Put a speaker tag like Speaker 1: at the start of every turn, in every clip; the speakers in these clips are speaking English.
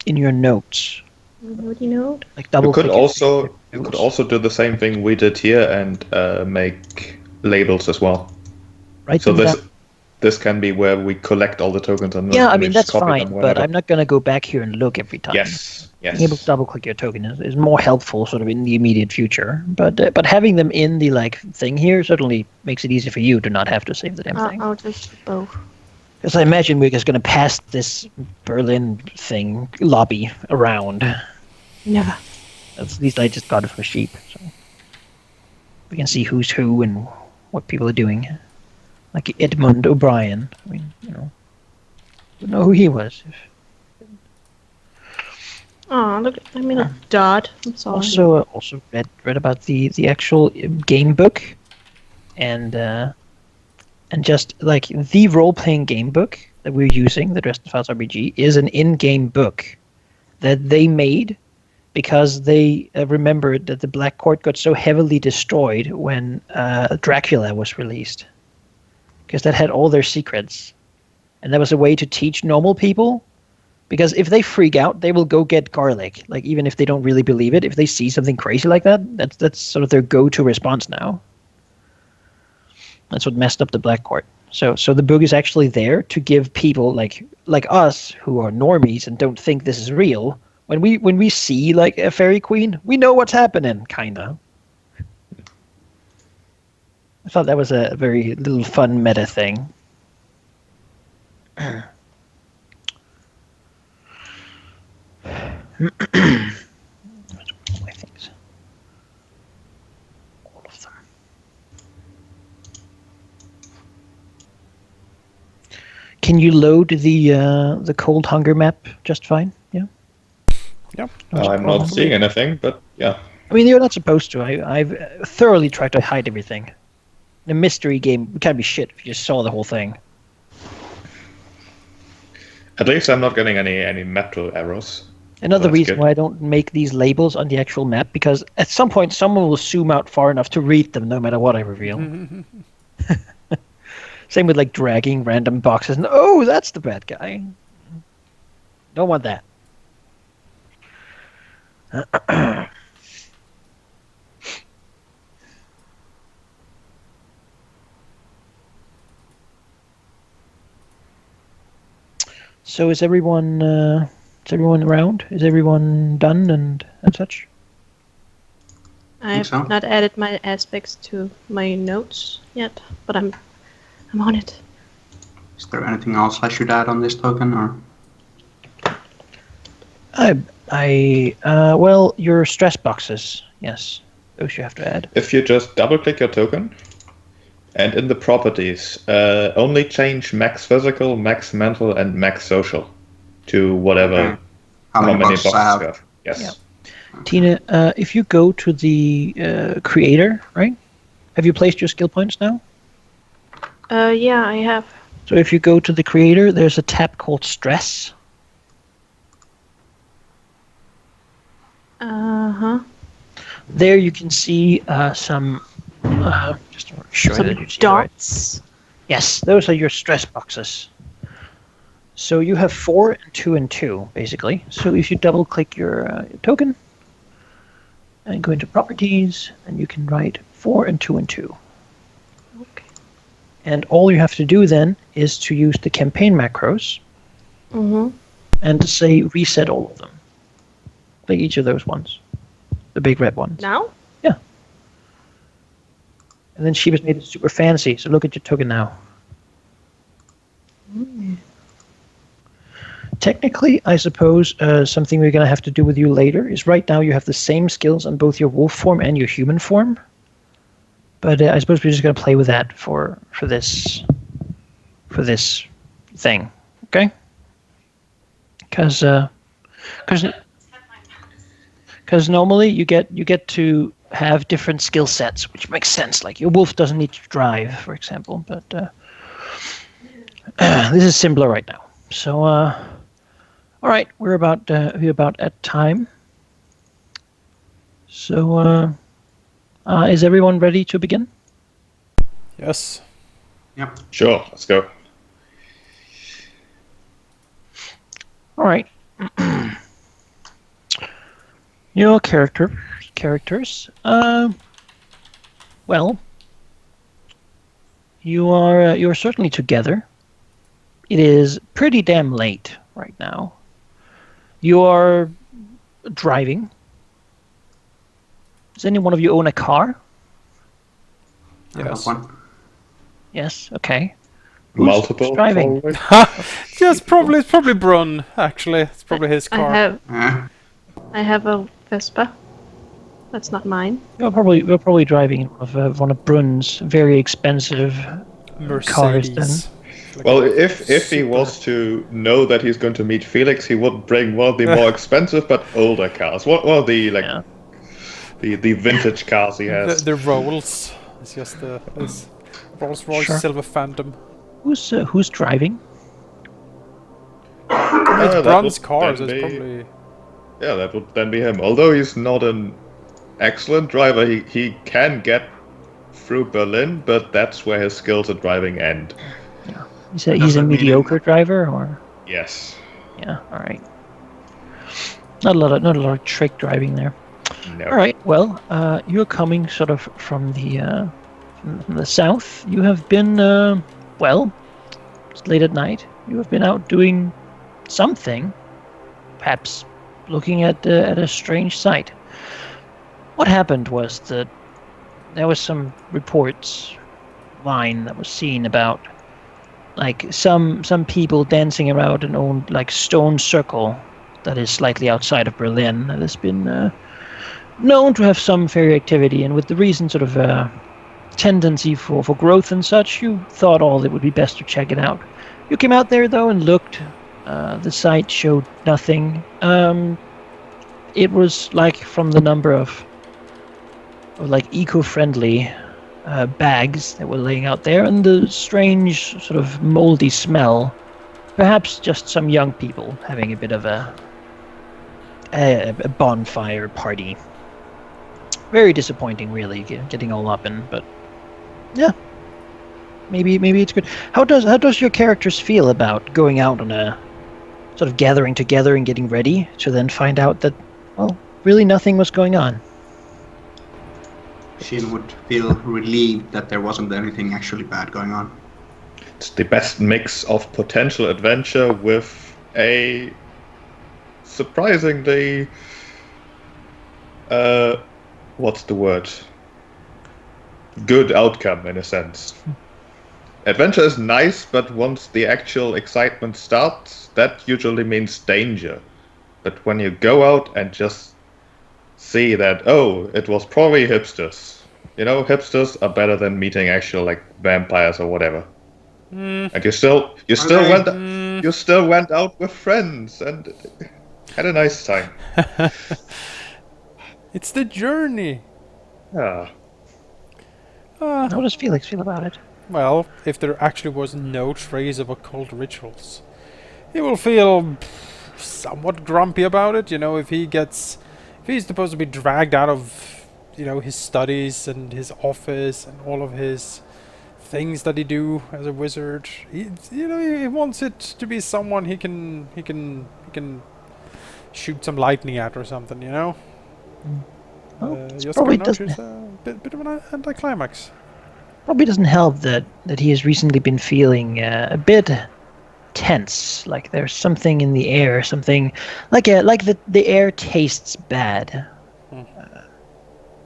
Speaker 1: in your notes.
Speaker 2: Notey note.
Speaker 1: Like double.
Speaker 3: You could
Speaker 1: click
Speaker 3: also do the same thing we did here and make labels as well.
Speaker 1: Write
Speaker 3: So
Speaker 1: them down.
Speaker 3: this can be where we collect all the tokens and
Speaker 1: Yeah, I
Speaker 3: then we
Speaker 1: mean
Speaker 3: just
Speaker 1: that's
Speaker 3: copy
Speaker 1: fine,
Speaker 3: them
Speaker 1: but
Speaker 3: whenever.
Speaker 1: I'm not gonna go back here and look every time.
Speaker 3: Yes.
Speaker 1: Being able to double click your token is more helpful, sort of in the immediate future. But having them in the thing here certainly makes it easy for you to not have to save the damn thing.
Speaker 2: I'll just do both.
Speaker 1: Because I imagine we're just gonna pass this Berlin thing lobby around.
Speaker 2: Never.
Speaker 1: At least I just got it from sheep, so we can see who's who and what people are doing. Like Edmund O'Brien. I mean, don't know who he was.
Speaker 2: Oh, look! I'm in a dot. I'm sorry.
Speaker 1: Also read about the actual game book, and just like the role-playing game book that we're using, the Dresden Files RPG, is an in-game book that they made because they remembered that the Black Court got so heavily destroyed when Dracula was released, because that had all their secrets, and that was a way to teach normal people. Because if they freak out, they will go get garlic. Like, even if they don't really believe it, if they see something crazy like that, that's sort of their go-to response now. That's what messed up the Black Court. So the book is actually there to give people like us who are normies and don't think this is real. When we see like a fairy queen, we know what's happening, kinda. I thought that was a very little fun meta thing. My things. All of them. Can you load the cold hunger map just fine? Yeah.
Speaker 4: Yep.
Speaker 3: I'm not seeing anything, but yeah.
Speaker 1: I mean, you're not supposed to. I've thoroughly tried to hide everything. In a mystery game, it can't be shit if you just saw the whole thing.
Speaker 3: At least I'm not getting any metal errors.
Speaker 1: Another reason why I don't make these labels on the actual map, because at some point someone will zoom out far enough to read them no matter what I reveal. Same with like dragging random boxes and oh, that's the bad guy. Don't want that. So is everyone around? Is everyone done and such?
Speaker 2: I've not added my aspects to my notes yet, but I'm on it.
Speaker 5: Is there anything else I should add on this token, or?
Speaker 1: Well, your stress boxes, yes, those you have to add.
Speaker 3: If you just double-click your token, and in the properties, only change max physical, max mental, and max social to whatever.
Speaker 5: How many boxes I have?
Speaker 3: You have. Yes.
Speaker 1: Yeah. Tina, if you go to the creator, right? Have you placed your skill points now?
Speaker 2: Yeah, I have.
Speaker 1: So if you go to the creator, there's a tab called stress.
Speaker 2: Uh-huh.
Speaker 1: There you can see some just to make sure
Speaker 2: Some
Speaker 1: that you see
Speaker 2: dots.
Speaker 1: right. Yes, those are your stress boxes. So you have 4 and 2 and 2, basically. So if you double click your token and go into properties, and you can write 4 and 2 and 2.
Speaker 2: Okay.
Speaker 1: And all you have to do then is to use the campaign macros and to say reset all of them. Like each of those ones. The big red ones.
Speaker 2: Now?
Speaker 1: Yeah. And then she was made it super fancy, so look at your token now. Technically, I suppose something we're going to have to do with you later is right now you have the same skills on both your wolf form and your human form. But I suppose we're just going to play with that for this thing, okay? Because normally you get to have different skill sets, which makes sense. Like your wolf doesn't need to drive, for example, but this is simpler right now. So, all right, we're about at time. So, is everyone ready to begin?
Speaker 4: Yes.
Speaker 5: Yep.
Speaker 3: Sure, let's go.
Speaker 1: All right. Your characters. Well, you're certainly together. It is pretty damn late right now. You are driving. Does any one of you own a car?
Speaker 5: I have
Speaker 4: Yes.
Speaker 5: one.
Speaker 1: Yes. Okay.
Speaker 3: Multiple,
Speaker 1: who's driving?
Speaker 3: probably.
Speaker 4: Yes, probably. It's probably Brun. Actually, it's probably his car.
Speaker 2: I have a Vespa. That's not mine.
Speaker 1: You're probably driving one of Brun's very expensive cars. Then.
Speaker 4: Mercedes.
Speaker 3: Well, if he was to know that he's going to meet Felix, he would bring one of the more expensive but older cars. One of the the vintage cars he has.
Speaker 4: The Rolls. It's just this Rolls-Royce
Speaker 1: Sure.
Speaker 4: Silver Phantom.
Speaker 1: Who's driving?
Speaker 4: It's
Speaker 3: that
Speaker 4: Brun's
Speaker 3: would
Speaker 4: car,
Speaker 3: then
Speaker 4: so it's
Speaker 3: be-
Speaker 4: probably...
Speaker 3: Yeah, that would then be him. Although he's not an excellent driver, he can get through Berlin, but that's where his skills at driving end.
Speaker 1: He's a
Speaker 5: Does that mean
Speaker 1: mediocre driver, or
Speaker 3: Yes.
Speaker 1: yeah, all right. Not a lot of trick driving there.
Speaker 3: No.
Speaker 1: All right. Well, you're coming sort of from the south. You have been it's late at night. You have been out doing something, perhaps looking at a strange sight. What happened was that there was some reports line that was seen about like some people dancing around an old like stone circle that is slightly outside of Berlin that has been known to have some fairy activity, and with the recent sort of tendency for growth and such, you thought all it would be best to check it out. You came out there though and looked. The site showed nothing. It was like from the number of like eco-friendly bags that were laying out there, and the strange sort of moldy smell. Perhaps just some young people having a bit of a bonfire party. Very disappointing, really, getting all up in, but yeah, maybe it's good. How does your characters feel about going out on a sort of gathering together and getting ready to then find out that, well, really nothing was going on?
Speaker 5: Shin would feel relieved that there wasn't anything actually bad going on.
Speaker 3: It's the best mix of potential adventure with a surprisingly what's the word? Good outcome, in a sense. Adventure is nice, but once the actual excitement starts, that usually means danger. But when you go out and just see that, oh, it was probably hipsters. You know, hipsters are better than meeting actual like vampires or whatever. And you still went out with friends and had a nice time.
Speaker 4: It's the journey.
Speaker 3: Yeah.
Speaker 1: How does Felix feel about it?
Speaker 4: Well, if there actually was no trace of occult rituals, he will feel somewhat grumpy about it. You know, if he's supposed to be dragged out of, you know, his studies and his office and all of his things that he do as a wizard, he wants it to be someone he can shoot some lightning at or something. You know.
Speaker 1: Well,
Speaker 4: Just
Speaker 1: probably
Speaker 4: going out
Speaker 1: doesn't.
Speaker 4: is a bit of an anticlimax.
Speaker 1: Probably doesn't help that he has recently been feeling a bit tense. Like there's something in the air, something like the air tastes bad.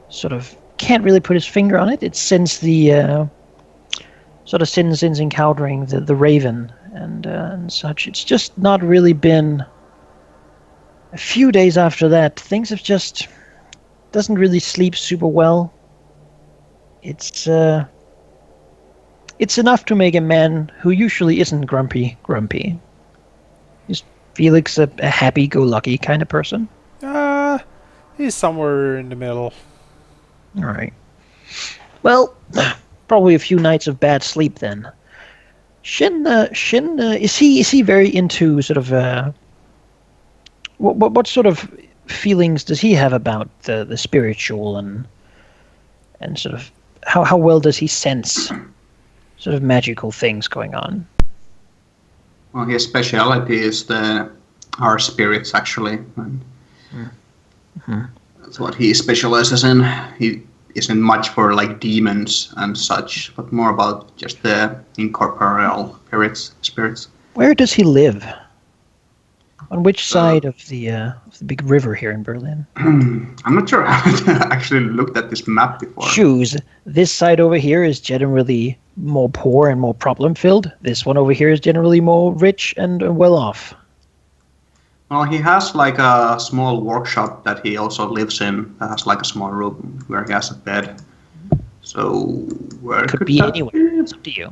Speaker 1: Sort of can't really put his finger on it. It's since the since encountering the raven and such. It's just not really been. A few days after that, things have just doesn't really sleep super well. It's enough to make a man who usually isn't grumpy. Is Felix a happy-go-lucky kind of person?
Speaker 4: He's somewhere in the middle.
Speaker 1: All right. Well, probably a few nights of bad sleep then. Shin, is he very into sort of what sort of feelings does he have about the spiritual and sort of how well does he sense sort of magical things going on?
Speaker 5: Well, his speciality is the are spirits actually. And
Speaker 1: Mm-hmm.
Speaker 5: that's what he specializes in. He isn't much for like demons and such, but more about just the incorporeal spirits.
Speaker 1: Where does he live? On which side of the big river here in Berlin?
Speaker 5: I'm not sure. I haven't actually looked at this map before.
Speaker 1: Choose. This side over here is generally more poor and more problem-filled. This one over here is generally more rich and well-off.
Speaker 5: Well, he has like a small workshop that he also lives in. That has like a small room where he has a bed. So where
Speaker 1: Could be anywhere. It's up to you.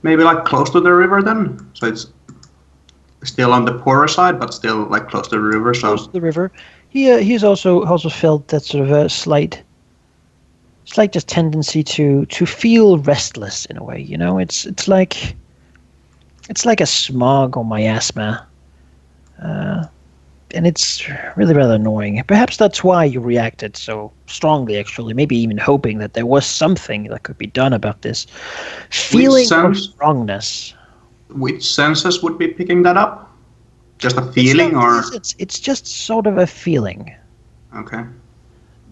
Speaker 5: Maybe like close to the river then. So it's still on the poorer side, but still like close to the river. So
Speaker 1: Close to the river. He's also felt that sort of a slight just tendency to feel restless in a way. You know, it's like a smog or miasma, and it's really rather annoying. Perhaps that's why you reacted so strongly. Actually, maybe even hoping that there was something that could be done about this feeling of wrongness.
Speaker 5: Which senses would be picking that up? Just a feeling, or
Speaker 1: it's just sort of a feeling.
Speaker 5: Okay.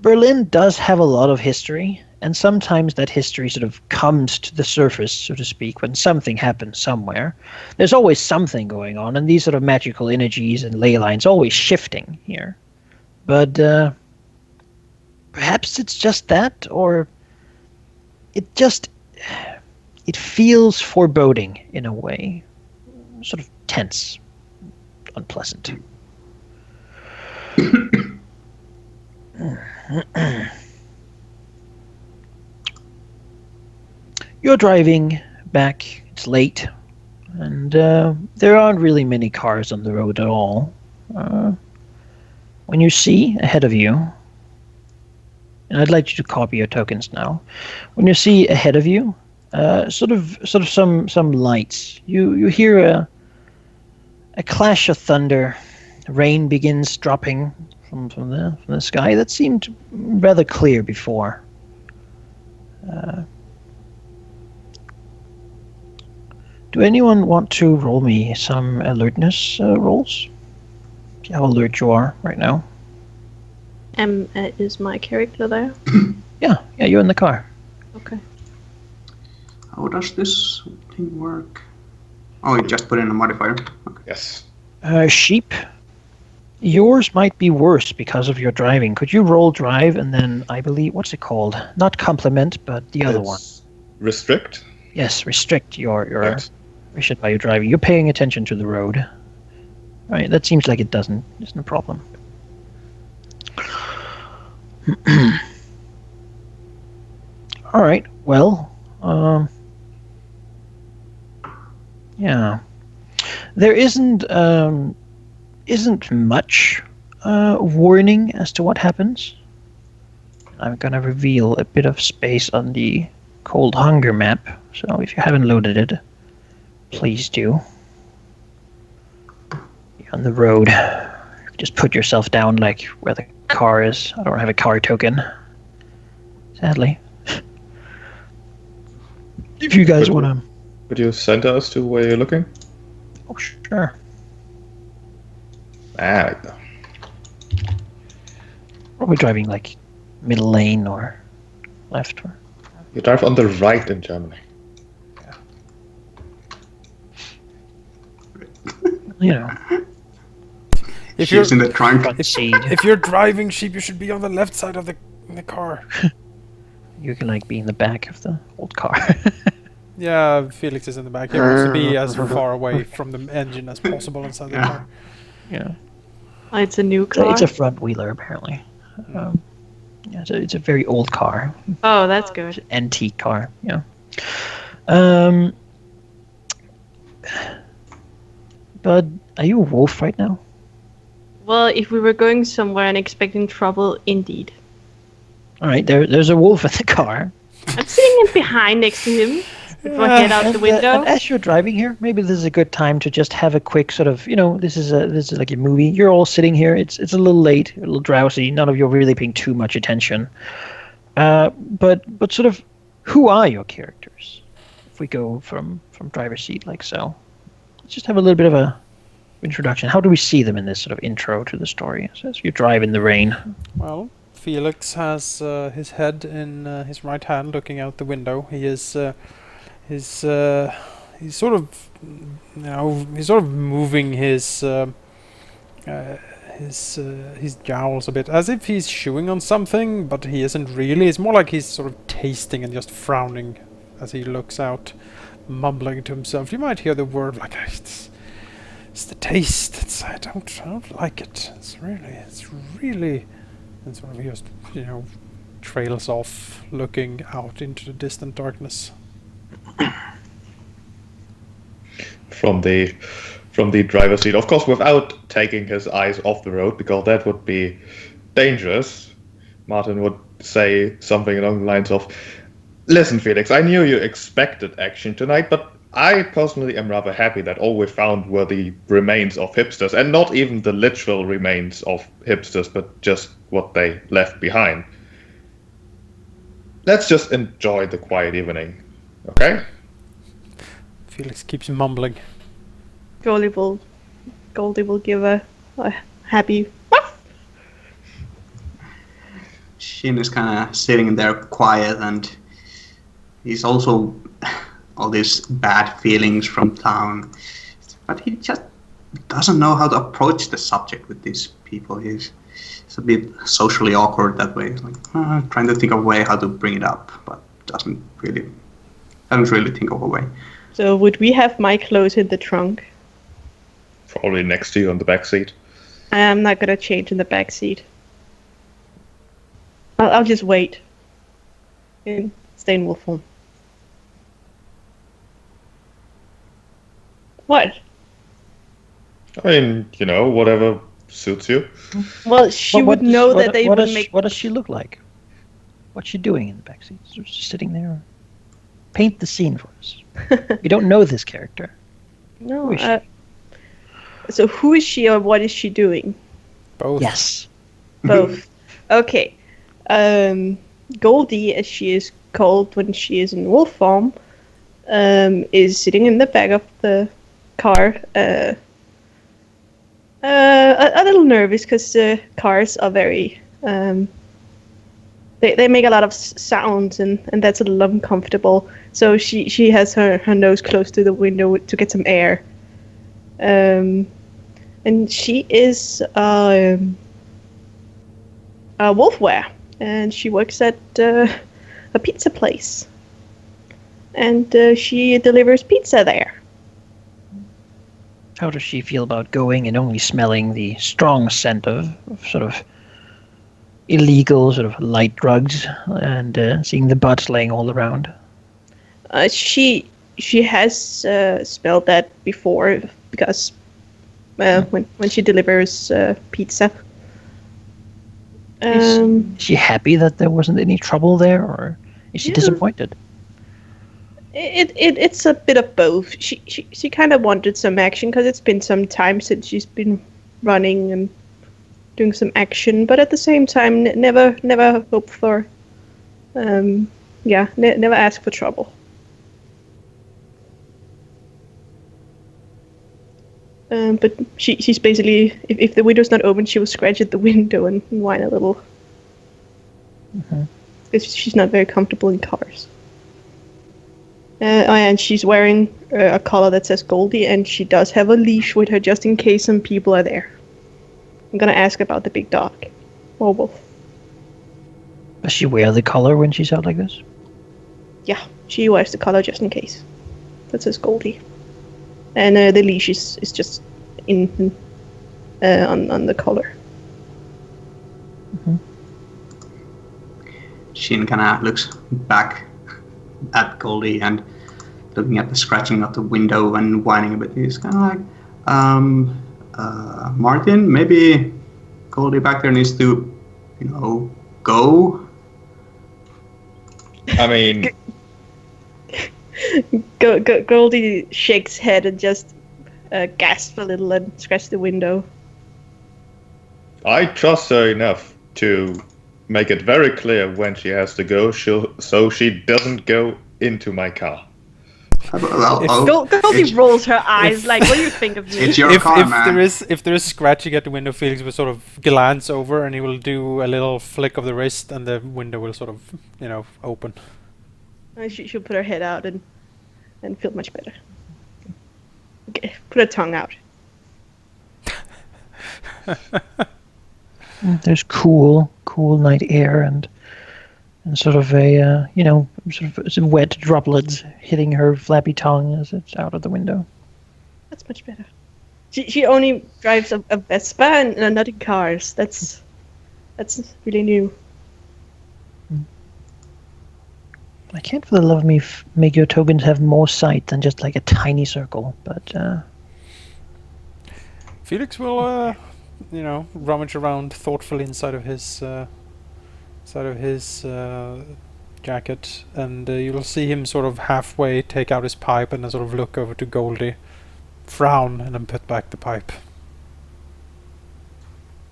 Speaker 1: Berlin does have a lot of history, and sometimes that history sort of comes to the surface, so to speak, when something happens somewhere. There's always something going on, and these sort of magical energies and ley lines always shifting here. But perhaps it's just that, or it feels foreboding in a way, sort of tense, unpleasant. You're driving back, it's late, and there aren't really many cars on the road at all. When you see ahead of you, and I'd like you to copy your tokens now, when you see ahead of you, sort of some lights, you hear a clash of thunder. Rain begins dropping from the sky that seemed rather clear before. Do anyone want to roll me some alertness rolls? See how alert you are right now.
Speaker 2: Is my character there?
Speaker 1: Yeah, you're in the car.
Speaker 2: Okay.
Speaker 5: How does this thing work? Oh, you just put in a modifier. Okay.
Speaker 3: Yes.
Speaker 1: Sheep, yours might be worse because of your driving. Could you roll drive and then, I believe, what's it called? Not complement, but the other one.
Speaker 3: Restrict?
Speaker 1: Yes, restrict your
Speaker 3: Right.
Speaker 1: restrict by your driving. You're paying attention to the road. Right, that seems like it isn't a problem. All right, well, yeah. There isn't much warning as to what happens. I'm gonna reveal a bit of space on the Cold Hunger map, so if you haven't loaded it, please do. You're on the road. Just put yourself down like where the car is. I don't have a car token, sadly. If you guys want to...
Speaker 3: Would you send us to where you're looking?
Speaker 1: Oh, sure. Probably driving like middle lane or left. Or...
Speaker 3: You drive on the right in Germany.
Speaker 1: You know.
Speaker 4: If you're
Speaker 5: in the trunk.
Speaker 4: if you're driving sheep, you should be on the left side of the car.
Speaker 1: You can like be in the back of the old car.
Speaker 4: Yeah, Felix is in the back. He wants to be as far away from the engine as possible inside the car.
Speaker 1: Yeah.
Speaker 2: Oh, it's a new car?
Speaker 1: It's a front wheeler apparently. Yeah, it's a very old car.
Speaker 2: Oh, that's good.
Speaker 1: Antique car. Yeah. But are you a wolf right now?
Speaker 2: Well, if we were going somewhere and expecting trouble, indeed.
Speaker 1: All right, there's a wolf in the car.
Speaker 2: I'm sitting in behind next to him. With my head out the window.
Speaker 1: And as you're driving here, maybe this is a good time to just have a quick sort of, this is like a movie. You're all sitting here. It's a little late, a little drowsy. None of you are really paying too much attention. But sort of, who are your characters? If we go from driver's seat like so. just have a little bit of a introduction. How do we see them in this sort of intro to the story? As you drive in the rain.
Speaker 4: Well, Felix has his head in his right hand, looking out the window. He is he's sort of he's sort of moving his jowls a bit, as if he's chewing on something, but he isn't really. It's more like he's sort of tasting and just frowning as he looks out, mumbling to himself. You might hear the word like, it's the taste. I don't like it. It's really, and sort of he just trails off, looking out into the distant darkness.
Speaker 3: From the driver's seat, of course, without taking his eyes off the road, because that would be dangerous, Martin would say something along the lines of, "Listen, Felix, I knew you expected action tonight, but I personally am rather happy that all we found were the remains of hipsters, and not even the literal remains of hipsters, but just what they left behind. Let's just enjoy the quiet evening, okay?"
Speaker 4: Felix keeps mumbling.
Speaker 2: Goldie will give a happy woof.
Speaker 5: Shin is kind of sitting there quiet, and he's also all these bad feelings from town, but he just doesn't know how to approach the subject with these people. He's a bit socially awkward that way. He's like trying to think of a way how to bring it up, but doesn't really think of a way.
Speaker 2: So would we have my clothes in the trunk?
Speaker 3: Probably next to you on the back seat.
Speaker 2: I'm not gonna change in the back seat. I'll just wait and stay in wolf form. What?
Speaker 3: I mean, whatever suits you.
Speaker 2: Well, she would know that they would make.
Speaker 1: What does she look like? What's she doing in the backseat? Just sitting there. Paint the scene for us. We don't know this character.
Speaker 2: No.
Speaker 1: Who is she?
Speaker 2: So who is she, or what is she doing?
Speaker 4: Both.
Speaker 1: Yes.
Speaker 2: Both. Okay. Goldie, as she is called when she is in wolf form, is sitting in the back of the car, a little nervous because cars are very they make a lot of sounds, and that's a little uncomfortable. So she has her nose close to the window to get some air. And she is a wolfware, and she works at a pizza place, and she delivers pizza there.
Speaker 1: How does she feel about going and only smelling the strong scent of sort of illegal, sort of light drugs, and seeing the butts laying all around?
Speaker 2: She has smelled that before, because when she delivers pizza.
Speaker 1: Is she happy that there wasn't any trouble there, or is she disappointed?
Speaker 2: It's a bit of both. She kind of wanted some action, because it's been some time since she's been running and doing some action, but at the same time, never hope for, never ask for trouble. But she's basically, if the window's not open, she will scratch at the window and whine a little. Because she's not very comfortable in cars. And she's wearing a collar that says Goldie, and she does have a leash with her just in case some people are there. I'm gonna ask about the big dog. Or wolf.
Speaker 1: Does she wear the collar when she's out like this?
Speaker 2: Yeah, she wears the collar just in case. That says Goldie. And the leash is just in on the collar.
Speaker 5: Shin kind of looks back at Goldie and looking at the scratching of the window and whining a bit. He's kind of like, Martin, maybe Goldie back there needs to, go.
Speaker 3: I mean,
Speaker 2: Goldie shakes head and just gasps a little and scratches the window.
Speaker 3: I trust her enough to make it very clear when she has to go, so she doesn't go into my car.
Speaker 2: Goldie rolls her eyes like, what do you think of me?
Speaker 5: It's your car, man.
Speaker 4: if there is scratching at the window, Felix will sort of glance over and he will do a little flick of the wrist, and the window will sort of, open.
Speaker 2: She'll put her head out and feel much better. Okay, put her tongue out.
Speaker 1: There's cool night air and sort of a sort of some wet droplets hitting her flappy tongue as it's out of the window.
Speaker 2: That's much better. She only drives a Vespa and not in cars. That's really new.
Speaker 1: I can't for the love of me make your tokens have more sight than just like a tiny circle, but
Speaker 4: Felix will, rummage around thoughtfully inside of his jacket, and you'll see him sort of halfway take out his pipe and then sort of look over to Goldie, frown, and then put back the pipe.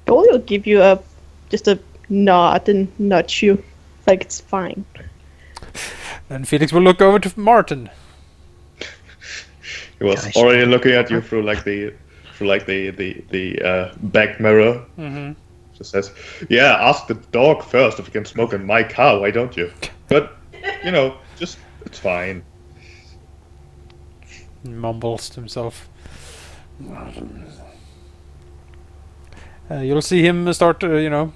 Speaker 2: Goldie will give you just a nod and nudge you like it's fine.
Speaker 4: Then Felix will look over to Martin.
Speaker 3: He was already looking at you through the back mirror.
Speaker 4: Mm-hmm.
Speaker 3: Just says, "Yeah, ask the dog first if he can smoke in my car. Why don't you?" But just it's fine.
Speaker 4: He mumbles to himself. You'll see him start,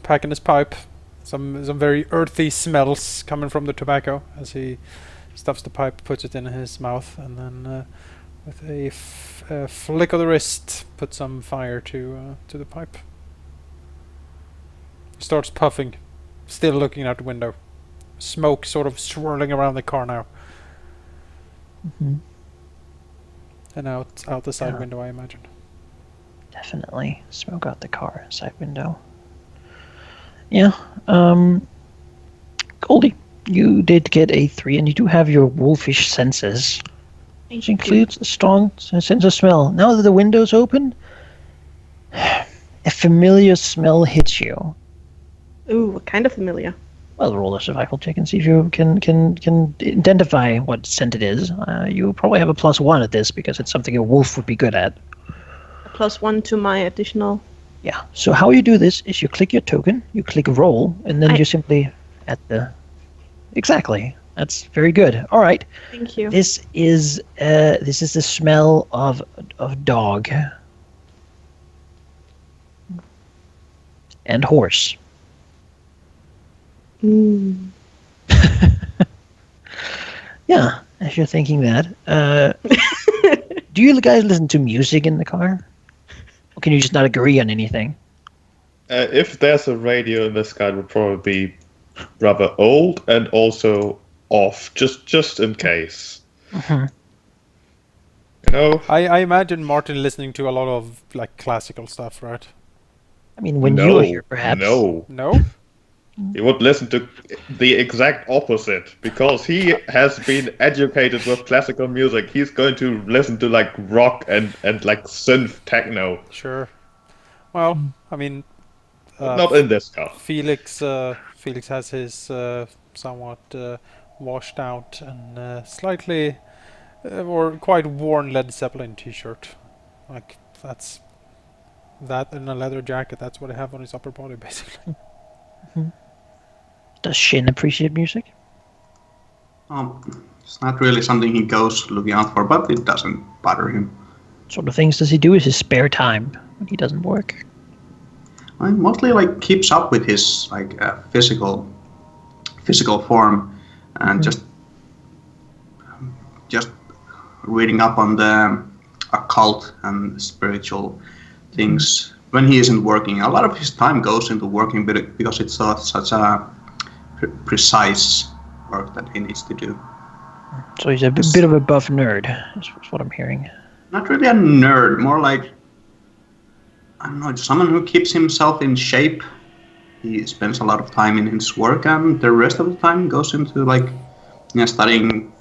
Speaker 4: packing his pipe. Some very earthy smells coming from the tobacco as he stuffs the pipe, puts it in his mouth, and then with a flick of the wrist, puts some fire to the pipe. He starts puffing, still looking out the window. Smoke sort of swirling around the car now.
Speaker 1: Mm-hmm.
Speaker 4: And out the side window, I imagine.
Speaker 1: Definitely smoke out the car side window. Yeah. Goldie, you did get a 3, and you do have your wolfish senses, which includes a strong sense of smell. Now that the window's open, a familiar smell hits you.
Speaker 2: Ooh, what kind of familiar?
Speaker 1: Well, roll a survival check and see if you can identify what scent it is. You probably have a +1 at this because it's something a wolf would be good at.
Speaker 2: A +1 to my additional.
Speaker 1: Yeah. So how you do this is you click your token, you click roll, and then you simply at the. Exactly. That's very good. All right.
Speaker 2: Thank you.
Speaker 1: This is the smell of dog and horse.
Speaker 2: Mm.
Speaker 1: Yeah, as you're thinking that. Do you guys listen to music in the car? Or can you just not agree on anything?
Speaker 3: If there's a radio in this car, it would probably be rather old and also off, just in case.
Speaker 1: Mm-hmm.
Speaker 4: I imagine Martin listening to a lot of classical stuff, right?
Speaker 1: I mean, when you were here, perhaps.
Speaker 3: No. He would listen to the exact opposite, because he has been educated with classical music. He's going to listen to rock and synth techno.
Speaker 4: Sure. Well, I mean,
Speaker 3: not in this car.
Speaker 4: Felix has his somewhat washed out and slightly or quite worn Led Zeppelin t-shirt. That's that in a leather jacket. That's what I have on his upper body, basically.
Speaker 1: Mm-hmm. Does Shin appreciate music?
Speaker 5: It's not really something he goes looking out for, but it doesn't bother him.
Speaker 1: What sort of things does he do in his spare time when he doesn't work?
Speaker 5: I mostly keeps up with his physical form, and just reading up on the occult and spiritual things. When he isn't working, a lot of his time goes into working, because it's such a precise work that he needs to do.
Speaker 1: So he's a bit of a buff nerd, is what I'm hearing.
Speaker 5: Not really a nerd, more like, I don't know, someone who keeps himself in shape. He spends a lot of time in his work, and the rest of the time goes into studying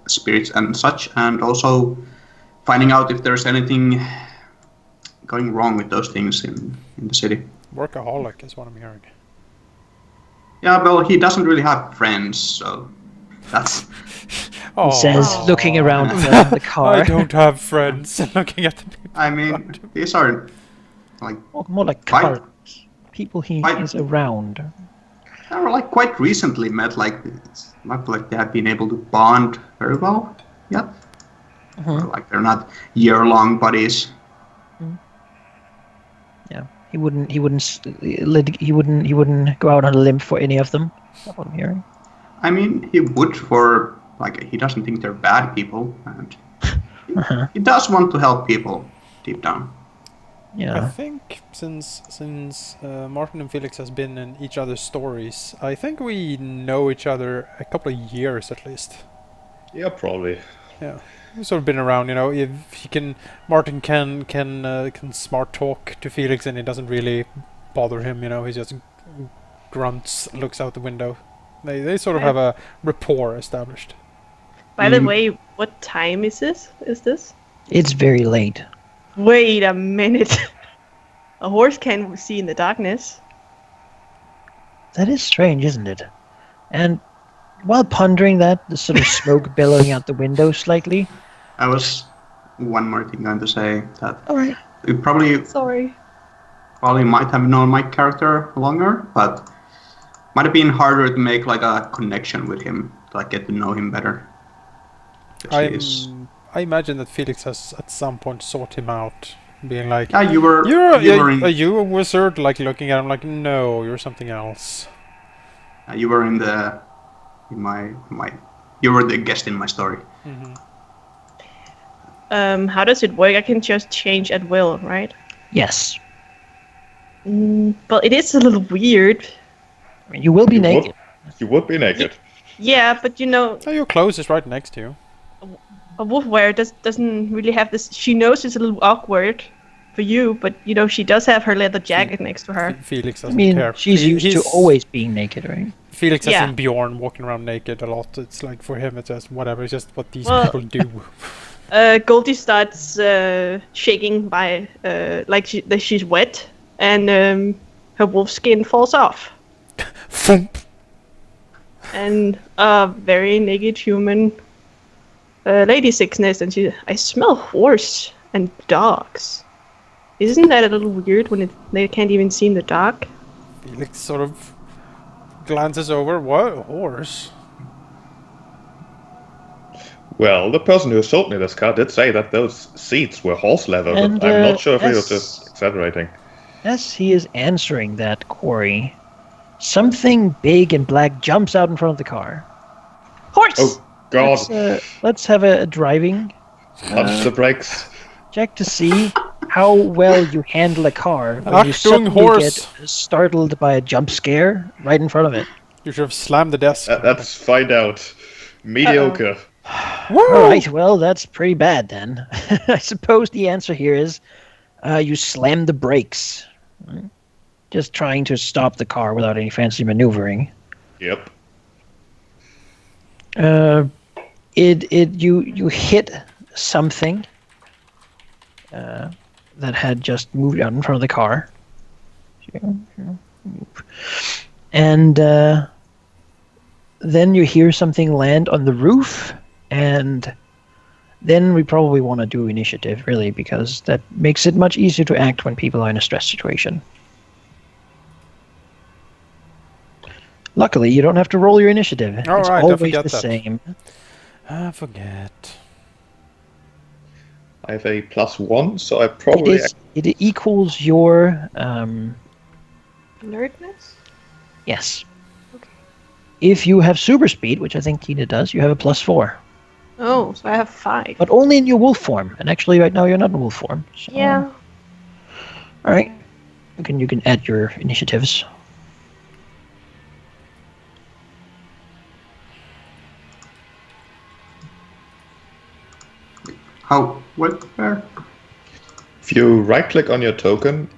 Speaker 5: spirits and such, and also finding out if there's anything going wrong with those things in the city.
Speaker 4: Workaholic is what I'm hearing.
Speaker 5: Yeah, well, he doesn't really have friends, so that's...
Speaker 1: He says,
Speaker 4: Aw.
Speaker 1: looking around the car.
Speaker 4: I don't have friends. Looking at the people.
Speaker 5: I mean, these are like
Speaker 1: More like
Speaker 5: Quite-
Speaker 1: cars. People he
Speaker 5: quite-
Speaker 1: is around.
Speaker 5: they were like quite recently met. Like it's not like they have been able to bond very well yet. Or like they're not year-long buddies.
Speaker 1: Yeah, he wouldn't go out on a limb for any of them. That's what I'm hearing.
Speaker 5: I mean, he would for like he doesn't think they're bad people, and he does want to help people deep down.
Speaker 4: I
Speaker 1: Yeah.
Speaker 4: think since Martin and Felix has been in each other's stories, I think we know each other a couple of years at least.
Speaker 3: Yeah, probably.
Speaker 4: Yeah, we've sort of been around. You know, if he can, Martin can smart talk to Felix, and it doesn't really bother him. You know, he just grunts, looks out the window. They sort of have a rapport established.
Speaker 2: By the way, what time is this?
Speaker 1: It's very late.
Speaker 2: Wait a minute. A horse can see in the darkness.
Speaker 1: That is strange, isn't it? And while pondering that, the sort of smoke billowing out the window slightly.
Speaker 5: I was one more thing going to say that
Speaker 1: All right.
Speaker 5: we probably
Speaker 2: Sorry.
Speaker 5: might have known my character longer, but might have been harder to make like a connection with him, to like get to know him better. 'Cause he is-
Speaker 4: I imagine that Felix has at some point sought him out, being like,
Speaker 5: Yeah, you were
Speaker 4: are you a wizard? Like looking at him like, no, you're something else.
Speaker 5: you were in my you were the guest in my story.
Speaker 2: How does it work? I can just change at will, right?
Speaker 1: Yes.
Speaker 2: But it is a little weird.
Speaker 1: I mean, you will be naked.
Speaker 3: You would be naked.
Speaker 2: Yeah, but you know,
Speaker 4: Oh, your clothes is right next to you.
Speaker 2: a wolf wearer doesn't really have this. She knows it's a little awkward for you, but you know, she does have her leather jacket next to her.
Speaker 4: Felix
Speaker 1: I
Speaker 4: doesn't
Speaker 1: mean,
Speaker 4: care.
Speaker 1: she's used to always being naked, right?
Speaker 4: Felix has
Speaker 2: Yeah.
Speaker 4: seen Bjorn walking around naked a lot. It's like for him, it's just whatever. It's just what these
Speaker 2: Well-
Speaker 4: people do.
Speaker 2: Goldie starts shaking by like she's wet, and her wolf skin falls off,
Speaker 4: Thump.
Speaker 2: and a very naked human lady sits next, and I smell horse and dogs. Isn't that a little weird when they can't even see in the dark?
Speaker 4: Felix sort of glances over. What? A horse?
Speaker 3: Well, the person who sold me this car did say that those seats were horse leather,
Speaker 1: And,
Speaker 3: but I'm not sure if he was
Speaker 1: as-
Speaker 3: just exaggerating.
Speaker 1: As he is answering that query, something big and black jumps out in front of the car.
Speaker 2: Horse!
Speaker 3: Oh, God.
Speaker 1: Let's have a driving
Speaker 3: Punch the brakes.
Speaker 1: check to see how well you handle a car when you
Speaker 4: Achtung,
Speaker 1: suddenly
Speaker 4: horse.
Speaker 1: get startled by a jump scare right in front of it.
Speaker 4: You should have slammed the desk.
Speaker 3: Let's find out. Mediocre.
Speaker 1: All right, well, that's pretty bad then. I suppose the answer here is you slam the brakes. Right? Just trying to stop the car without any fancy maneuvering.
Speaker 3: Yep.
Speaker 1: You hit something that had just moved out in front of the car, and then you hear something land on the roof, and then we probably want to do initiative, really, because that makes it much easier to act when people are in a stress situation. Luckily, you don't have to roll your initiative.
Speaker 4: All
Speaker 1: It's
Speaker 4: right, don't
Speaker 1: always
Speaker 4: forget
Speaker 1: the
Speaker 4: that.
Speaker 1: same.
Speaker 4: I forget.
Speaker 3: I have a +1, so I
Speaker 1: It
Speaker 3: probably...
Speaker 1: equals your
Speaker 2: Alertness?
Speaker 1: yes. If you have super speed, which I think Tina does, you have a +4.
Speaker 2: Oh, so I have 5.
Speaker 1: But only in your wolf form. And actually, right now you're not in wolf form. So,
Speaker 2: Yeah.
Speaker 1: All right. You can add your initiatives.
Speaker 5: How? What? Where?
Speaker 3: If you right-click on your token,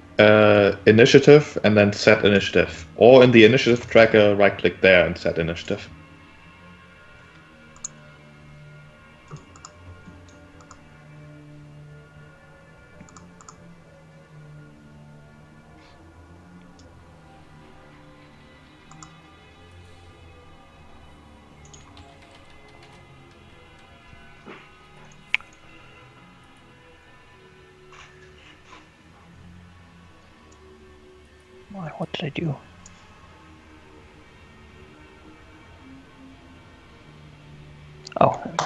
Speaker 3: initiative, and then set initiative. Or in the initiative tracker, right-click there and set initiative.
Speaker 1: What did I do? Oh, there we go.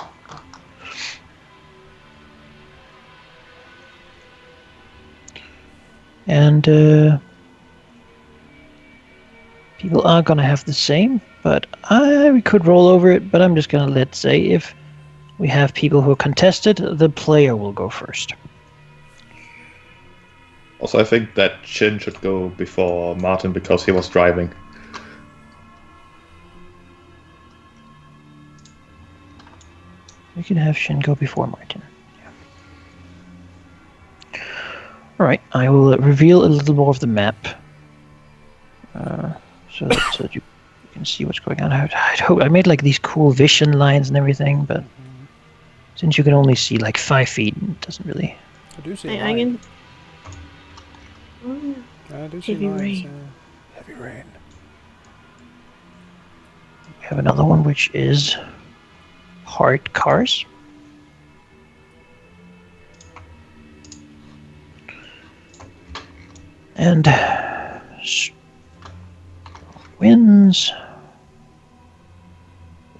Speaker 1: And people are gonna have the same, but we could roll over it. But I'm just gonna let's say if we have people who are contested, the player will go first.
Speaker 3: Also, I think that Shin should go before Martin because he was driving.
Speaker 1: We can have Shin go before Martin. Yeah. Alright, I will reveal a little more of the map. So that you can see what's going on. I'd hope I made like these cool vision lines and everything, but since you can only see like 5 feet, it doesn't really...
Speaker 4: I do see
Speaker 2: I can...
Speaker 4: I do see
Speaker 2: Heavy
Speaker 4: lines,
Speaker 2: rain.
Speaker 4: Heavy rain.
Speaker 1: We have another one which is hard cars. And winds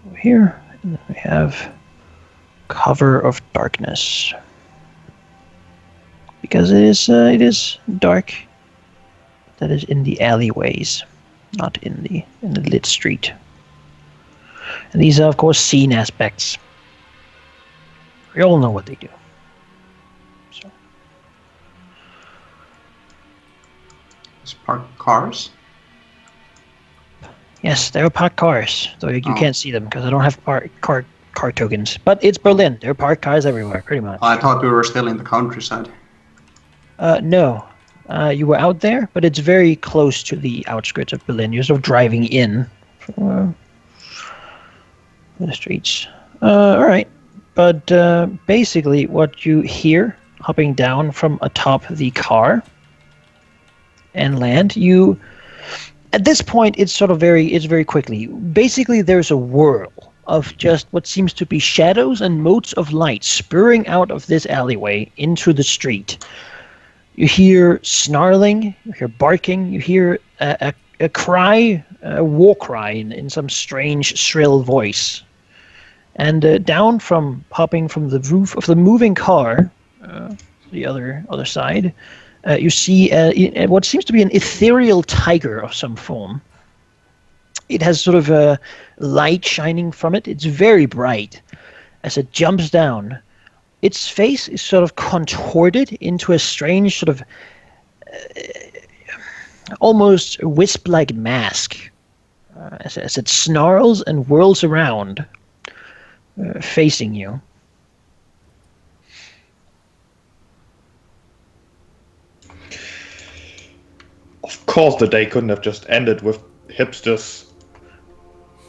Speaker 1: over here, and then we have cover of darkness because it is dark. That is in the alleyways, not in the lit street. And these are of course scene aspects. We all know what they do. So
Speaker 5: It's parked cars.
Speaker 1: yes, there are parked cars, though you can't see them because I don't have car tokens. But it's Berlin. There are parked cars everywhere, pretty much.
Speaker 5: I thought we were still in the countryside.
Speaker 1: No. You were out there, but it's very close to the outskirts of Berlin. You're sort of driving in from the streets. Alright. But basically what you hear hopping down from atop the car and land, you... At this point, it's very quickly. Basically, there's a whirl of just what seems to be shadows and motes of light spurring out of this alleyway into the street. You hear snarling, you hear barking, you hear a cry, a war cry in some strange, shrill voice. And down from popping from the roof of the moving car, the other side, you see what seems to be an ethereal tiger of some form. It has sort of a light shining from it. It's very bright. As it jumps down, its face is sort of contorted into a strange sort of almost wisp-like mask as it snarls and whirls around, facing you.
Speaker 3: Of course, the day couldn't have just ended with hipsters.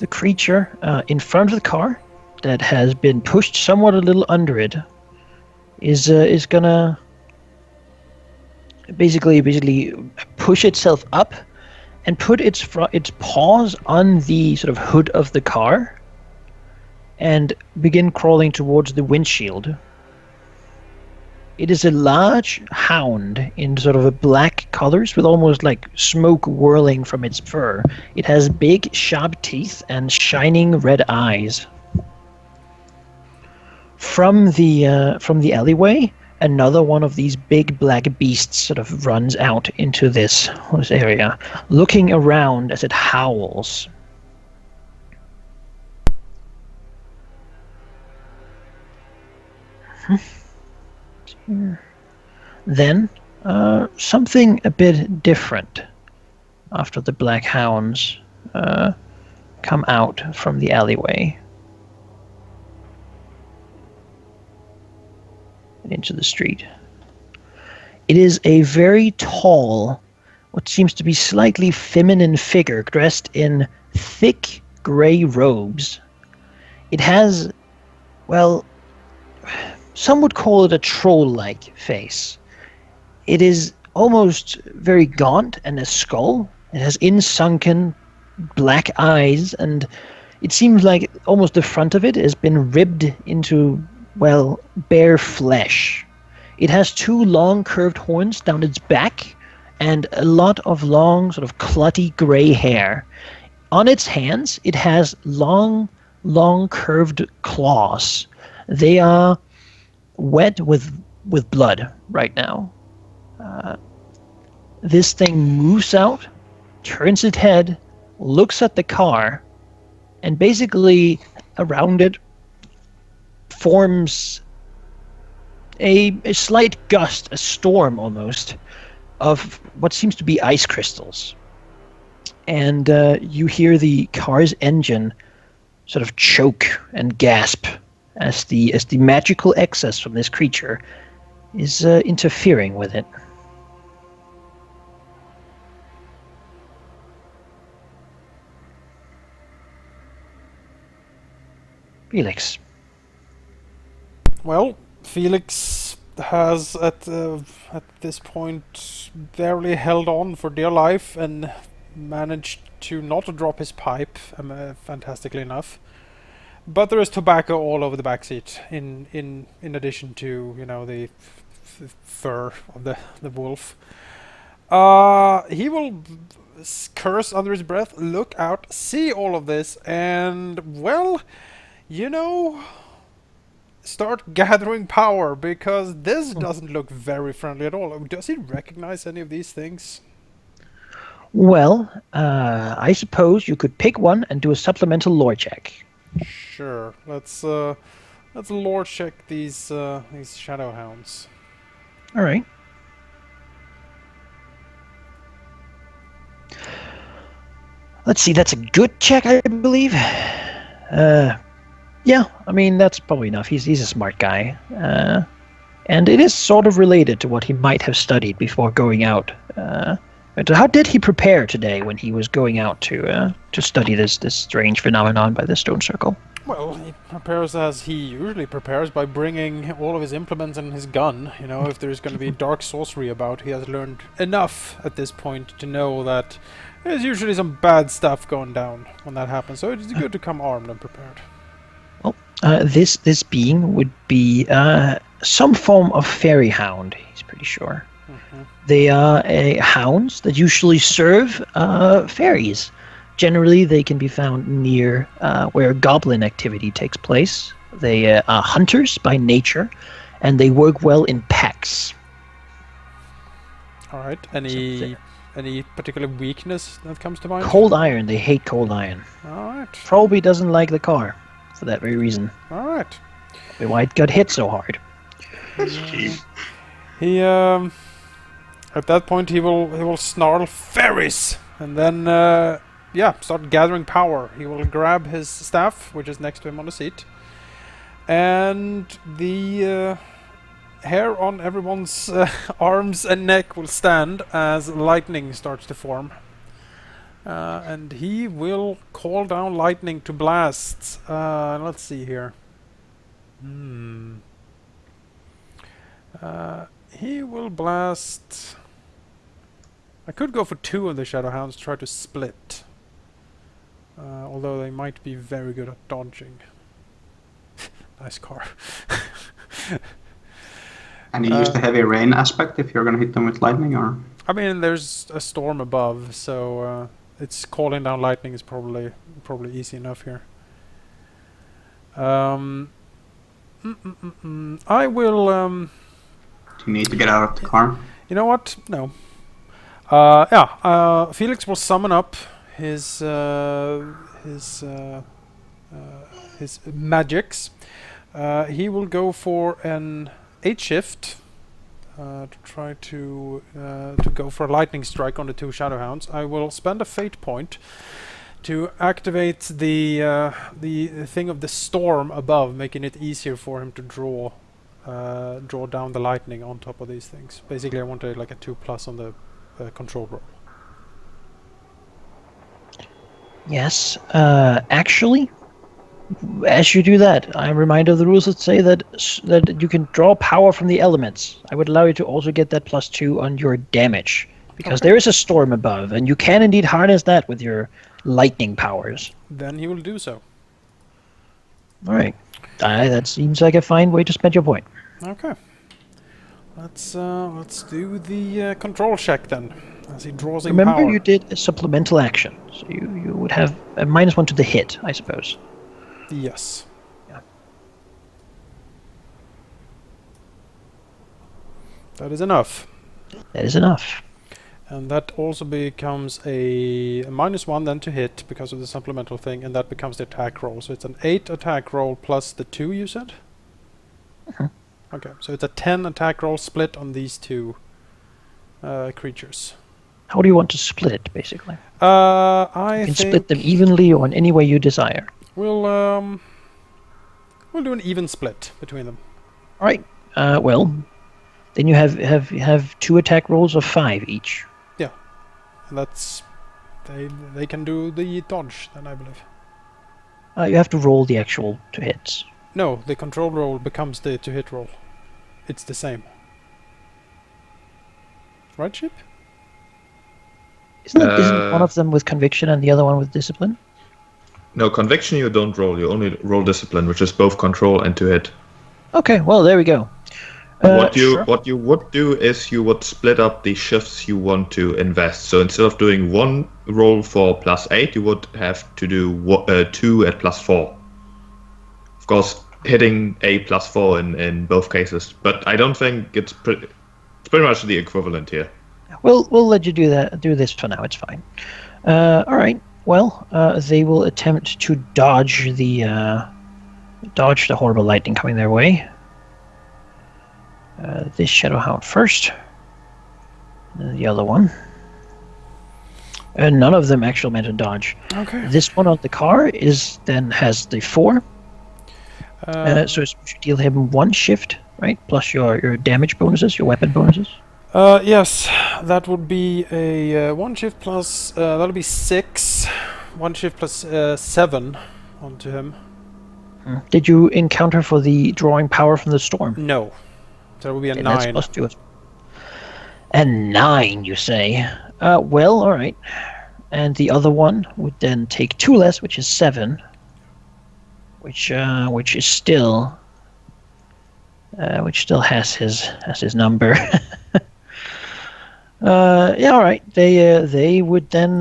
Speaker 1: The creature in front of the car that has been pushed somewhat a little under it is gonna basically push itself up and put its paws on the sort of hood of the car and begin crawling towards the windshield. It is a large hound in sort of a black colors with almost like smoke whirling from its fur. It has big, sharp teeth and shining red eyes. From the alleyway, another one of these big black beasts sort of runs out into this area, looking around as it howls. Then, something a bit different after the black hounds come out from the alleyway and into the street. It is a very tall, what seems to be slightly feminine figure dressed in thick gray robes. It has, well, some would call it a troll-like face. It is almost very gaunt and a skull. It has insunken black eyes, and it seems like almost the front of it has been ribbed into, well, bare flesh. It has two long curved horns down its back and a lot of long, sort of clutty gray hair. On its hands, it has long, curved claws. They are wet with blood right now. This thing moves out, turns its head, looks at the car, and basically around it forms a slight gust, a storm almost, of what seems to be ice crystals. And you hear the car's engine sort of choke and gasp as the magical excess from this creature is interfering with it. Felix.
Speaker 4: Well, Felix has at this point barely held on for dear life and managed to not drop his pipe, fantastically enough. But there is tobacco all over the backseat. In addition to the fur of the wolf. He will curse under his breath, look out, see all of this, and well, start gathering power, because this doesn't look very friendly at all. Does he recognize any of these things?
Speaker 1: Well, I suppose you could pick one and do a supplemental lore check.
Speaker 4: Sure. Let's lore check these shadow hounds.
Speaker 1: All right. Let's see. That's a good check, I believe. Yeah, I mean that's probably enough. He's a smart guy, and it is sort of related to what he might have studied before going out. But how did he prepare today when he was going out to study this strange phenomenon by the stone circle?
Speaker 4: Well, he prepares as he usually prepares, by bringing all of his implements and his gun. If there's going to be dark sorcery about, he has learned enough at this point to know that there's usually some bad stuff going down when that happens. So it's good to come armed and prepared.
Speaker 1: Well, this being would be some form of fairy hound. He's pretty sure.
Speaker 4: Mm-hmm.
Speaker 1: They are hounds that usually serve fairies. Generally, they can be found near where goblin activity takes place. They are hunters by nature, and they work well in packs.
Speaker 4: All right. Any particular weakness that comes to mind?
Speaker 1: Cold iron. They hate cold iron.
Speaker 4: All right.
Speaker 1: Probably doesn't like the car for that very reason.
Speaker 4: All right.
Speaker 1: Why it got hit so hard.
Speaker 4: He at that point he will snarl fairies, and then start gathering power. He will grab his staff, which is next to him on the seat, and the hair on everyone's arms and neck will stand as lightning starts to form. And he will call down lightning to blast. Let's see here. He will blast. I could go for 2 of the Shadowhounds, try to split. Although they might be very good at dodging. Nice car.
Speaker 5: And you use the heavy rain aspect if you're going to hit them with lightning, or?
Speaker 4: I mean, there's a storm above, so it's calling down lightning is probably easy enough here. I will.
Speaker 5: Do you need to get out of the car?
Speaker 4: You know what? No. Felix will summon up his magics. He will go for an 8 shift to try to go for a lightning strike on the 2 Shadowhounds. I will spend a fate point to activate the thing of the storm above, making it easier for him to draw down the lightning on top of these things. Basically, I want like a 2+ on the control roll.
Speaker 1: Yes, actually, as you do that, I'm reminded of the rules that say that you can draw power from the elements. I would allow you to also get that +2 on your damage, because there is a storm above, and you can indeed harness that with your lightning powers.
Speaker 4: Then he will do so.
Speaker 1: All right, that seems like a fine way to spend your point.
Speaker 4: Okay. Let's do the control check then, as he draws in
Speaker 1: Remember,
Speaker 4: power.
Speaker 1: you did a supplemental action, so you would have a -1 to the hit, I suppose.
Speaker 4: Yes.
Speaker 1: Yeah.
Speaker 4: That is enough.
Speaker 1: That is enough.
Speaker 4: And that also becomes a -1 then to hit because of the supplemental thing, and that becomes the attack roll. So it's an 8 attack roll plus the 2 you said?
Speaker 1: Mhm.
Speaker 4: Okay, so it's a 10 attack roll split on these two creatures.
Speaker 1: How do you want to split it, basically?
Speaker 4: I
Speaker 1: You can
Speaker 4: think
Speaker 1: split them evenly or in any way you desire.
Speaker 4: we'll do an even split between them.
Speaker 1: All right. Well, then you have 2 attack rolls of 5 each.
Speaker 4: And that's they can do the dodge then, I believe.
Speaker 1: You have to roll the actual 2 hits.
Speaker 4: No, the control roll becomes the to hit roll. It's the same. Right, Chip?
Speaker 1: Isn't one of them with conviction and the other one with discipline?
Speaker 3: No, conviction you don't roll. You only roll discipline, which is both control and to hit.
Speaker 1: Okay, well, there we go.
Speaker 3: What
Speaker 1: Sure.
Speaker 3: you would do is you would split up the shifts you want to invest. So instead of doing 1 roll for +8, you would have to do 2 at +4. Of course, hitting a +4 in both cases, but I don't think it's pretty much the equivalent here.
Speaker 1: We'll let you do this for now. It's fine. All right. Well, they will attempt to dodge the horrible lightning coming their way. This Shadowhound first, and then the other one. And none of them actually meant to dodge.
Speaker 4: Okay.
Speaker 1: This one on the car has the 4. So you should deal him 1 shift, right? Plus your damage bonuses, your weapon bonuses.
Speaker 4: Yes, that would be a 1 shift plus. That'll be 6. 1 shift plus 7 onto him.
Speaker 1: Did you encounter for the drawing power from the storm?
Speaker 4: No, that would be a
Speaker 1: Okay, that's
Speaker 4: 9.
Speaker 1: +2. A 9, you say? Well, all right. And the other one would then take 2 less, which is 7. Which is still which still has his number. Yeah, all right. They would then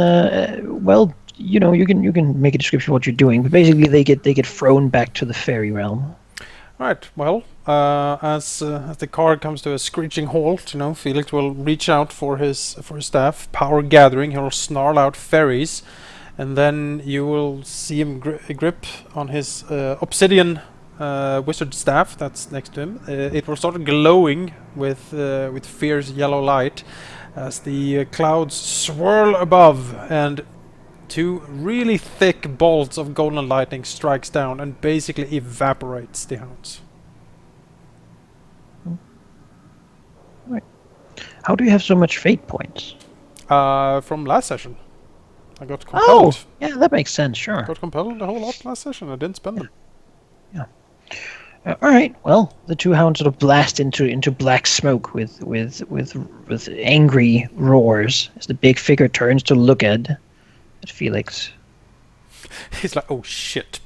Speaker 1: well, you know, you can make a description of what you're doing, but basically they get thrown back to the fairy realm.
Speaker 4: Right. Well, as the car comes to a screeching halt, you know, Felix will reach out for his staff. Power gathering. He'll snarl out fairies, and then you will see him grip on his obsidian wizard staff that's next to him. It will start glowing with fierce yellow light as the clouds swirl above, and 2 really thick bolts of golden lightning strikes down and basically evaporates the hounds.
Speaker 1: How do you have so much fate points?
Speaker 4: From last session. I got compelled.
Speaker 1: Oh, yeah, that makes sense. Sure.
Speaker 4: Got compelled a whole lot last session. I didn't spend them.
Speaker 1: All right. Well, the 2 hounds sort of blast into black smoke with angry roars as the big figure turns to look at Felix.
Speaker 4: He's like, oh shit.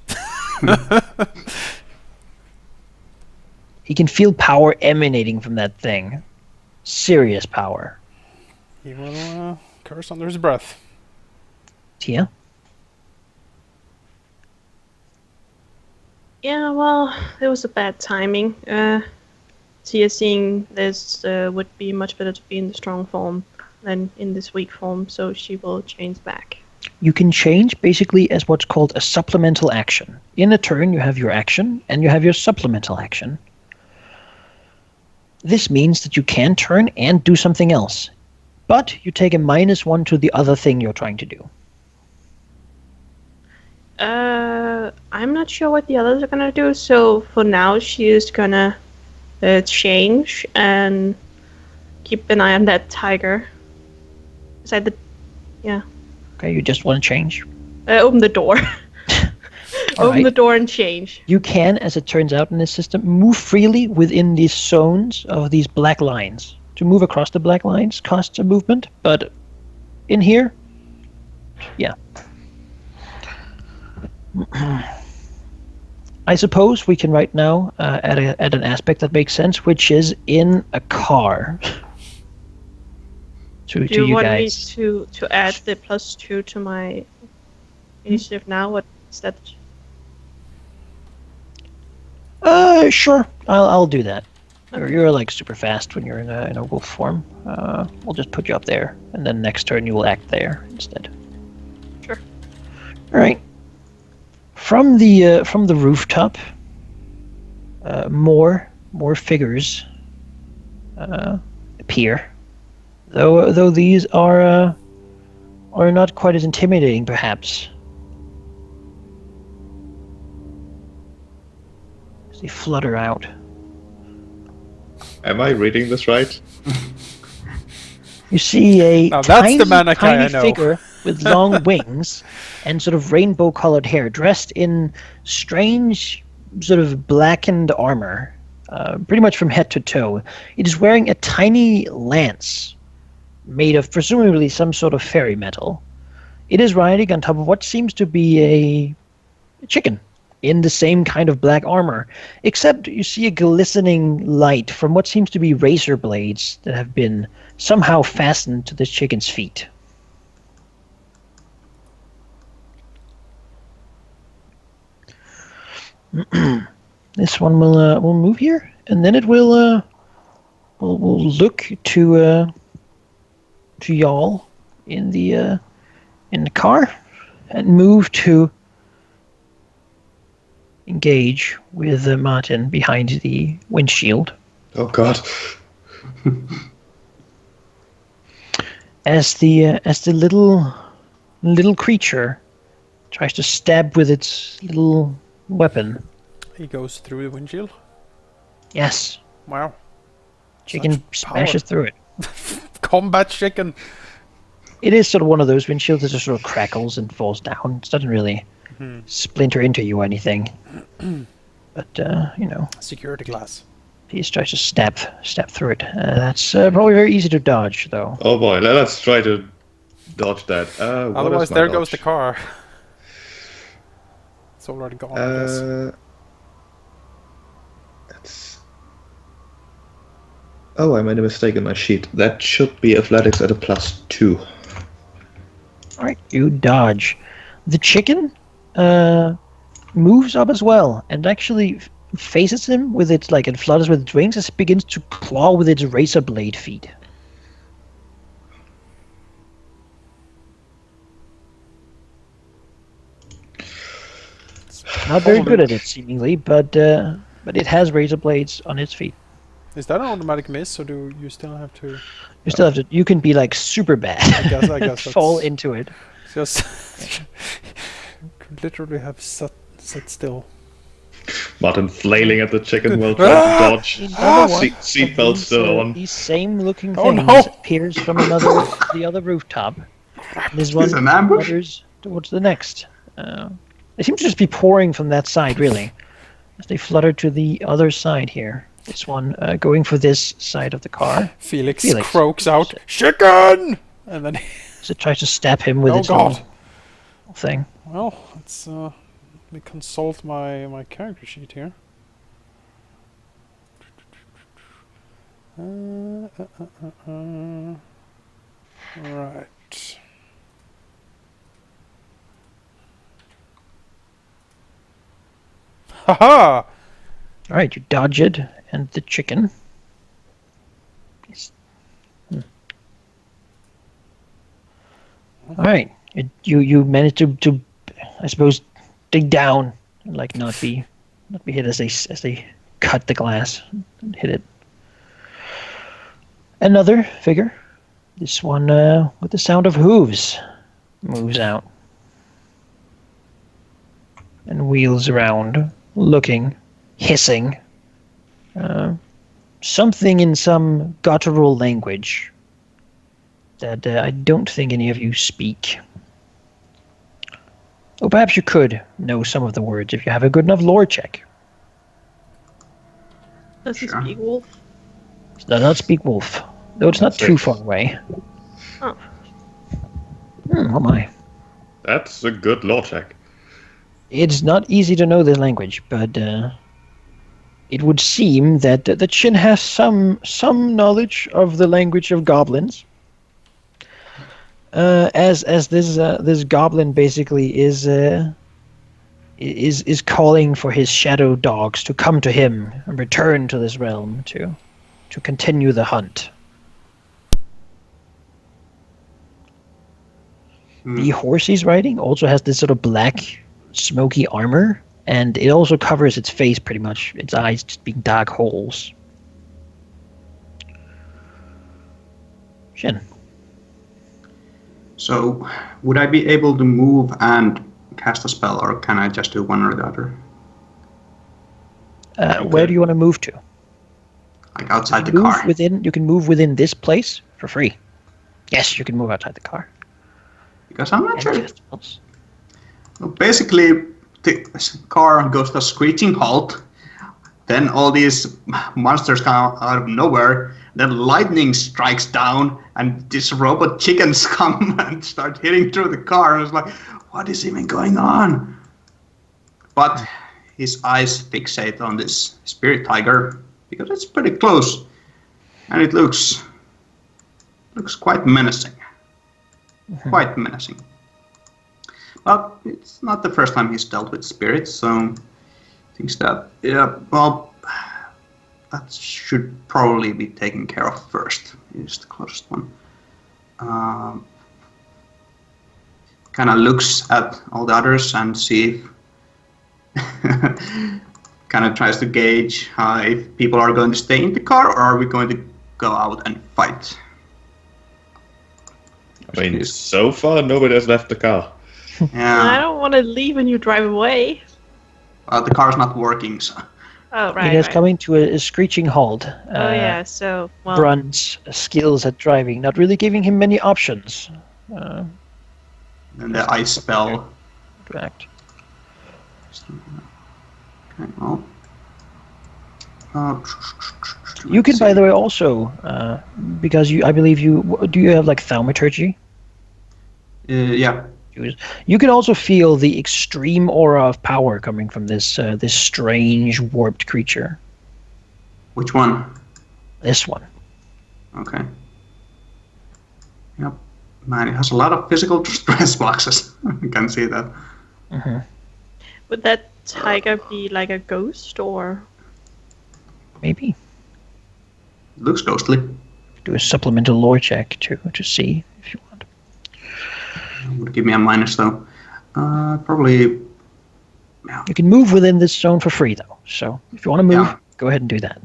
Speaker 1: He can feel power emanating from that thing. Serious power.
Speaker 4: He will curse under his breath.
Speaker 1: Tia?
Speaker 2: Yeah, well, it was a bad timing. Tia seeing this would be much better to be in the strong form than in this weak form, so she will change back.
Speaker 1: You can change basically as what's called a supplemental action. In a turn, you have your action, and you have your supplemental action. This means that you can turn and do something else, but you take a -1 to the other thing you're trying to do.
Speaker 2: I'm not sure what the others are gonna do, so for now she is gonna change and keep an eye on that tiger.
Speaker 1: Okay, you just want to change.
Speaker 2: Open the door.
Speaker 1: All
Speaker 2: Open
Speaker 1: right.
Speaker 2: the door and change.
Speaker 1: You can, as it turns out in this system, move freely within these zones of these black lines. To move across the black lines costs a movement, but in here, yeah. I suppose we can right now at an aspect that makes sense, which is in a car.
Speaker 2: Do
Speaker 1: to
Speaker 2: you want
Speaker 1: guys.
Speaker 2: me to add the +2 to my initiative now? What is that?
Speaker 1: Sure. I'll do that. You're like super fast when you're in a wolf form. We'll just put you up there, and then next turn you will act there instead.
Speaker 2: Sure.
Speaker 1: All right. From the rooftop, more figures appear. Though these are not quite as intimidating, perhaps. As they flutter out.
Speaker 3: Am I reading this right?
Speaker 1: You see a
Speaker 4: Now that's the
Speaker 1: tiny
Speaker 4: Manaki I know.
Speaker 1: figure with long wings and sort of rainbow-colored hair, dressed in strange, sort of blackened armor, pretty much from head to toe. It is wearing a tiny lance made of presumably some sort of fairy metal. It is riding on top of what seems to be a chicken in the same kind of black armor, except you see a glistening light from what seems to be razor blades that have been somehow fastened to this chicken's feet. This one will move here, and then it will look to y'all in the car, and move to engage with Martin behind the windshield.
Speaker 3: Oh God.
Speaker 1: As the little creature tries to stab with its little weapon.
Speaker 4: He goes through the windshield.
Speaker 1: Yes,
Speaker 4: Wow.
Speaker 1: chicken
Speaker 4: Such
Speaker 1: smashes
Speaker 4: power.
Speaker 1: through it.
Speaker 4: Combat chicken.
Speaker 1: It is sort of one of those windshields that just sort of crackles and falls down. It doesn't really splinter into you or anything. But
Speaker 4: Security glass.
Speaker 1: he just tries to stab through it. That's probably very easy to dodge, though.
Speaker 3: Oh boy, let's try to dodge that. What
Speaker 4: Otherwise,
Speaker 3: is my
Speaker 4: there goes the
Speaker 3: dodge?
Speaker 4: car. It's already gone, I guess.
Speaker 3: That's... Oh, I made a mistake in my sheet. That should be athletics at a +2.
Speaker 1: All right, you dodge. The chicken moves up as well, and actually faces him with its it flutters with its wings as it begins to claw with its razor blade feet. Not very good at it, seemingly, but it has razor blades on its feet.
Speaker 4: Is that an automatic miss, or do you still have to...
Speaker 1: You still have to. You can be like super bad.
Speaker 4: I guess
Speaker 1: fall
Speaker 4: that's-
Speaker 1: into it.
Speaker 4: Just... could literally have sat still.
Speaker 3: Martin flailing at the chicken while trying to dodge.
Speaker 1: Another one
Speaker 3: Seatbelt
Speaker 1: of
Speaker 3: still on.
Speaker 1: These same looking
Speaker 4: Oh,
Speaker 1: things
Speaker 4: no!
Speaker 1: appears from the other rooftop. This one
Speaker 5: Is it an ambush?
Speaker 1: flutters towards the next. They seem to just be pouring from that side, really, as they flutter to the other side here. This one going for this side of the car.
Speaker 4: Felix
Speaker 1: Felix.
Speaker 4: croaks out, "Chicken!" And then...
Speaker 1: So it tries to stab him with
Speaker 4: Oh,
Speaker 1: its
Speaker 4: God.
Speaker 1: little thing.
Speaker 4: Well, let's let me consult my character sheet here. Right. Haha!
Speaker 1: All right, you dodge it, and the chicken. All right, you manage to I suppose dig down and not be hit as they cut the glass and hit it. Another figure, this one with the sound of hooves, moves out and wheels around, looking, hissing. Something in some guttural language that I don't think any of you speak. Or perhaps you could know some of the words if you have a good enough lore check.
Speaker 2: Does he
Speaker 5: Sure.
Speaker 2: speak wolf?
Speaker 1: It does not speak wolf, though it's not too far away.
Speaker 2: Oh.
Speaker 1: Oh my.
Speaker 3: That's a good law check.
Speaker 1: It's not easy to know this language, but it would seem that the Chin has some knowledge of the language of goblins. As this goblin basically is calling for his shadow dogs to come to him and return to this realm to continue the hunt. The horse he's riding also has this sort of black, smoky armor, and it also covers its face pretty much, its eyes just being dark holes. Shin.
Speaker 5: So, would I be able to move and cast a spell, or can I just do one or the other?
Speaker 1: Where do you want to move to?
Speaker 5: Like outside the
Speaker 1: Move
Speaker 5: car?
Speaker 1: you can move within this place for free. Yes, you can move outside the car.
Speaker 5: Because I'm not
Speaker 1: And
Speaker 5: sure.
Speaker 1: cast spells.
Speaker 5: Well, basically, the car goes to a screeching halt. Then all these monsters come out of nowhere. Then lightning strikes down, and these robot chickens come and start hitting through the car. And it's like, what is even going on? But his eyes fixate on this spirit tiger because it's pretty close, and it looks quite menacing. Quite menacing. But it's not the first time he's dealt with spirits, so thinks that, yeah, well, that should probably be taken care of first. Here's the closest one. Kind of looks at all the others and see if kind of tries to gauge if people are going to stay in the car or are we going to go out and fight.
Speaker 3: I mean, so far nobody has left the car.
Speaker 2: I
Speaker 5: Yeah,
Speaker 2: don't want to leave when you drive away.
Speaker 5: the car's not working, so.
Speaker 2: Oh, right.
Speaker 1: It is
Speaker 2: right.
Speaker 1: coming to a screeching halt.
Speaker 2: Oh, yeah, so, well.
Speaker 1: Brunt's skills at driving, not really giving him many options
Speaker 5: And the ice spell.
Speaker 1: to act.
Speaker 5: Okay, well.
Speaker 1: You can, by the way, also because I believe do you have like thaumaturgy?
Speaker 5: Yeah.
Speaker 1: You can also feel the extreme aura of power coming from this strange warped creature.
Speaker 5: Which one?
Speaker 1: This one.
Speaker 5: Okay. Yep. Man, it has a lot of physical stress boxes. I can see that.
Speaker 2: Would that tiger be like a ghost, or?
Speaker 1: Maybe
Speaker 5: It looks ghostly.
Speaker 1: do a supplemental lore check to see if you want.
Speaker 5: It would give me a minus though. Probably.
Speaker 1: You can move within this zone for free though. So if you want to move,
Speaker 5: Yeah.
Speaker 1: go ahead and do that.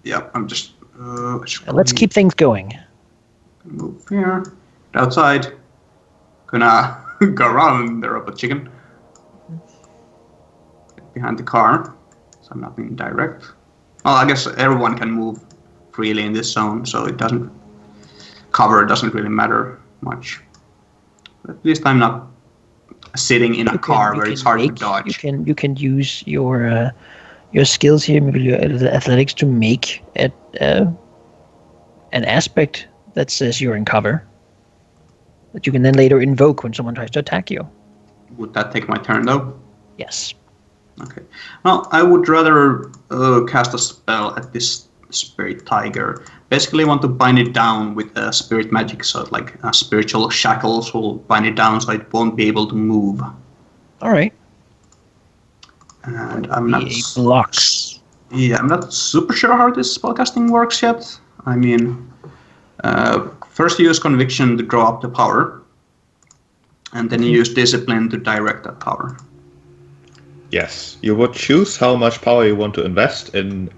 Speaker 5: Yep. I'm just. I should
Speaker 1: Now, let's
Speaker 5: probably
Speaker 1: keep things going.
Speaker 5: move here. Get outside. Gonna go around the robot chicken. Get behind the car. So I'm not being direct. Well, I guess everyone can move freely in this zone, so it doesn't. Cover doesn't really matter much. But at least I'm not sitting in a car where it's hard to dodge.
Speaker 1: You can use your skills here, maybe your athletics, to make an aspect that says you're in cover, that you can then later invoke when someone tries to attack you.
Speaker 5: Would that take my turn though?
Speaker 1: Yes.
Speaker 5: Okay. Well, I would rather cast a spell at this spirit tiger. Basically, want to bind it down with spirit magic, so like spiritual shackles will bind it down, so it won't be able to move.
Speaker 1: All right.
Speaker 5: And I'm not.
Speaker 1: Blocks.
Speaker 5: Yeah, I'm not super sure how this spellcasting works yet. I mean, first you use conviction to draw up the power, and then you use discipline to direct that power.
Speaker 3: Yes, you would choose how much power you want to invest in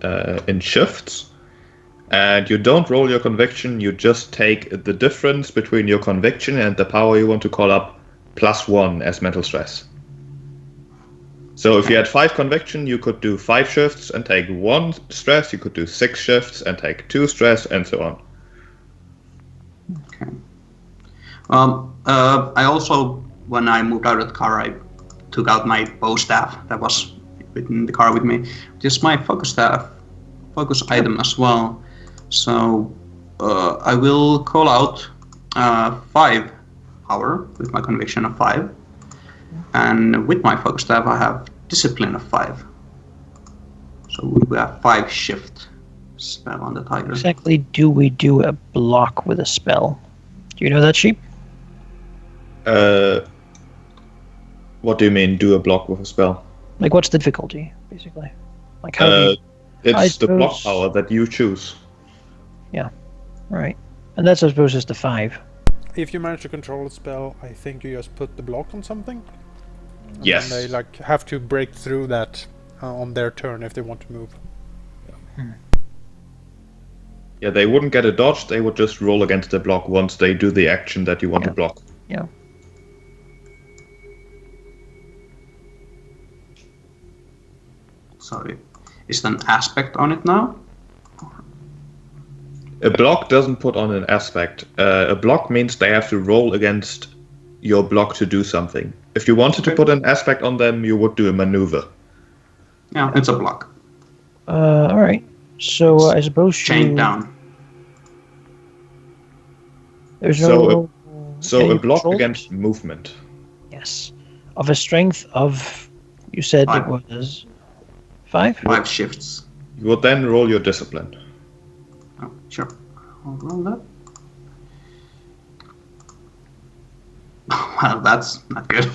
Speaker 3: shifts, and you don't roll your conviction. You just take the difference between your conviction and the power you want to call up +1 as mental stress. So if you had 5 conviction, you could do 5 shifts and take 1 stress. You could do 6 shifts and take 2 stress, and so on.
Speaker 5: Okay. I also, when I moved out of the car, I took out my bow staff that was in the car with me. Just my focus item as well. So I will call out 5 power with my conviction of 5, And with my focus staff, I have discipline of 5. So we have 5 shift spell on the tiger.
Speaker 1: Exactly do we do a block with a spell? Do you know that, Sheep?
Speaker 3: What do you mean, do a block with a spell?
Speaker 1: Like, what's the difficulty, basically? Like, how do you...
Speaker 3: It's the block
Speaker 1: suppose-
Speaker 3: power that you choose.
Speaker 1: Right. And that's, I suppose, is the 5.
Speaker 4: If you manage to control a spell, I think you just put the block on something. And
Speaker 3: Yes.
Speaker 4: then they like have to break through that on their turn if they want to move.
Speaker 3: Yeah, they wouldn't get a dodge, they would just roll against the block once they do the action that you want to block.
Speaker 1: Yeah.
Speaker 5: Sorry. Is there an aspect on it now?
Speaker 3: A block doesn't put on an aspect. A block means they have to roll against your block to do something. If you wanted to put an aspect on them, you would do a maneuver.
Speaker 5: Yeah, it's a block.
Speaker 1: Alright. So, I suppose
Speaker 5: Chained down.
Speaker 1: There's
Speaker 3: So
Speaker 1: no...
Speaker 3: So
Speaker 1: Can
Speaker 3: a
Speaker 1: you
Speaker 3: block
Speaker 1: control it?
Speaker 3: against movement.
Speaker 1: Yes. Of a strength of... You said
Speaker 5: 5.
Speaker 1: it was... 5?
Speaker 5: 5 shifts.
Speaker 3: You would then roll your discipline.
Speaker 5: Oh, sure. I'll roll that. Well, that's not good.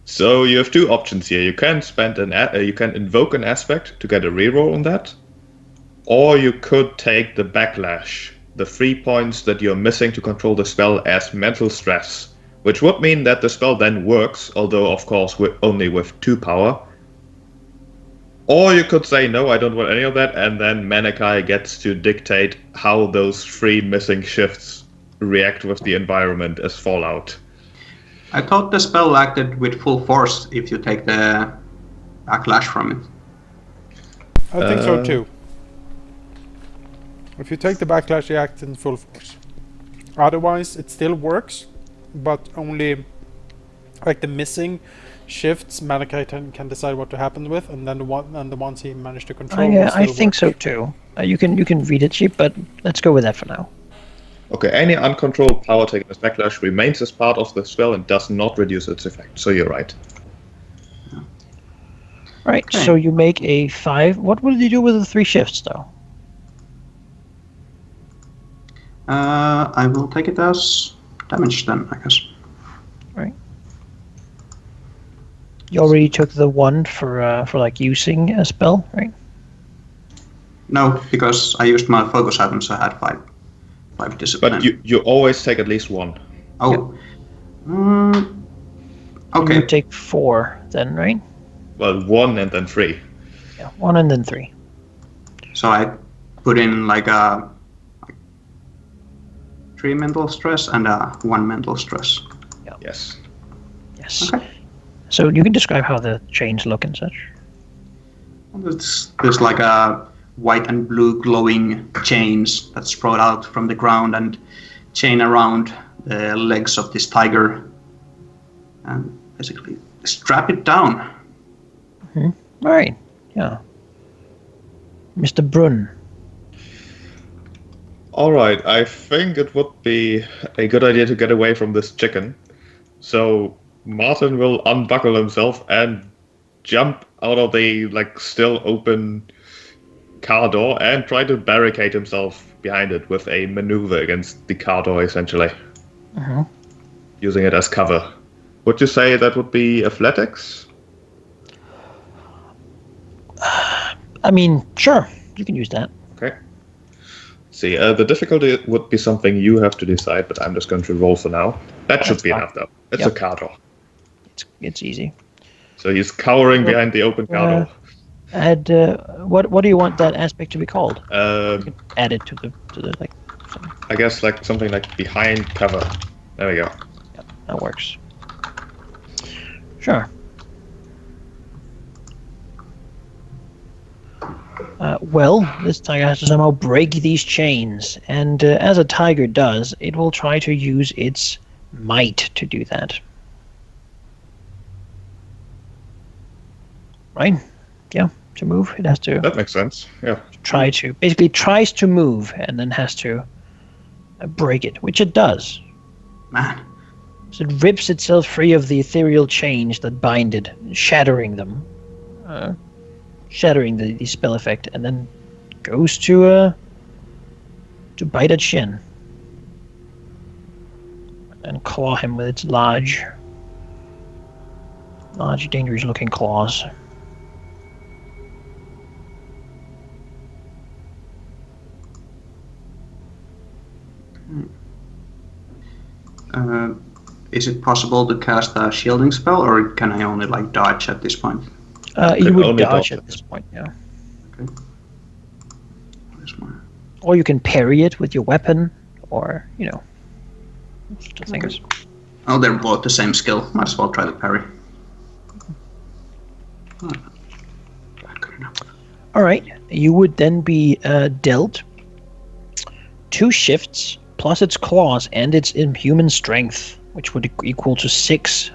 Speaker 3: So you have 2 options here. You can spend you can invoke an aspect to get a reroll on that, or you could take the backlash, the 3 points that you're missing to control the spell, as mental stress, which would mean that the spell then works, although of course only with 2 power. Or you could say, no, I don't want any of that, and then Manikai gets to dictate how those 3 missing shifts react with the environment as fallout.
Speaker 5: I thought the spell acted with full force if you take the backlash from it.
Speaker 4: I think so too. If you take the backlash, you act in full force. Otherwise, it still works, but only like the missing shifts, Malachi can decide what to happen with, and then the ones he managed to control. will
Speaker 1: I
Speaker 4: still
Speaker 1: think
Speaker 4: work.
Speaker 1: so too. You can read it, Sheep, but let's go with that for now.
Speaker 3: Okay, any uncontrolled power taken as backlash remains as part of the spell and does not reduce its effect. So you're right.
Speaker 1: Right,
Speaker 5: Okay.
Speaker 1: so you make a 5. What will you do with the 3 shifts, though?
Speaker 5: I will take it as damage then, I guess.
Speaker 1: Right. You already took the 1 for like using a spell, right?
Speaker 5: No, because I used my focus item, so I had 5 discipline.
Speaker 3: But you always take at least 1.
Speaker 5: Oh.
Speaker 1: You
Speaker 5: Okay.
Speaker 1: would take 4 then, right?
Speaker 3: Well, 1 and then 3.
Speaker 1: Yeah, 1 and then 3.
Speaker 5: So I put in like a 3 mental stress and a 1 mental stress.
Speaker 3: Yes.
Speaker 1: Yes.
Speaker 5: Okay.
Speaker 1: So you can describe how the chains look and such.
Speaker 5: There's like a white and blue glowing chains that sprout out from the ground and chain around the legs of this tiger. And basically strap it down.
Speaker 1: All right. Yeah. Mr. Brunn.
Speaker 3: Alright, I think it would be a good idea to get away from this chicken. So Martin will unbuckle himself and jump out of the still open car door and try to barricade himself behind it with a maneuver against the car door, essentially. Using it as cover. Would you say that would be athletics?
Speaker 1: I mean, sure. You can use that.
Speaker 3: Okay. See, the difficulty would be something you have to decide, but I'm just going to roll for now. That should
Speaker 1: That's
Speaker 3: be
Speaker 1: fine.
Speaker 3: enough, though. It's
Speaker 1: Yep.
Speaker 3: a car door.
Speaker 1: It's easy.
Speaker 3: So he's cowering behind the open car door.
Speaker 1: Add what do you want that aspect to be called? Add it to the like. Something.
Speaker 3: I guess something like behind cover. There we go.
Speaker 1: Yep, that works. Sure. Well, this tiger has to somehow break these chains, and as a tiger does, it will try to use its might to do that. Right? Yeah, to move, it has to
Speaker 3: That makes sense. Yeah.
Speaker 1: basically tries to move, and then has to break it, which it does.
Speaker 5: Man,
Speaker 1: So it rips itself free of the ethereal chains that bind it, shattering them. Shattering the spell effect, and then goes to bite at Shin. And claw him with its large, dangerous looking claws.
Speaker 5: Is it possible to cast a shielding spell, or can I only like dodge at this point?
Speaker 1: You would
Speaker 3: only
Speaker 1: dodge
Speaker 3: dodge
Speaker 1: at this point, yeah.
Speaker 5: Okay. Where's my...
Speaker 1: Or you can parry it with your weapon, or, the things.
Speaker 5: Oh, they're both the same skill. Might as well try the parry. Good enough.
Speaker 1: Alright, you would then be dealt 2 shifts, plus its claws and its inhuman strength, which would equal to 6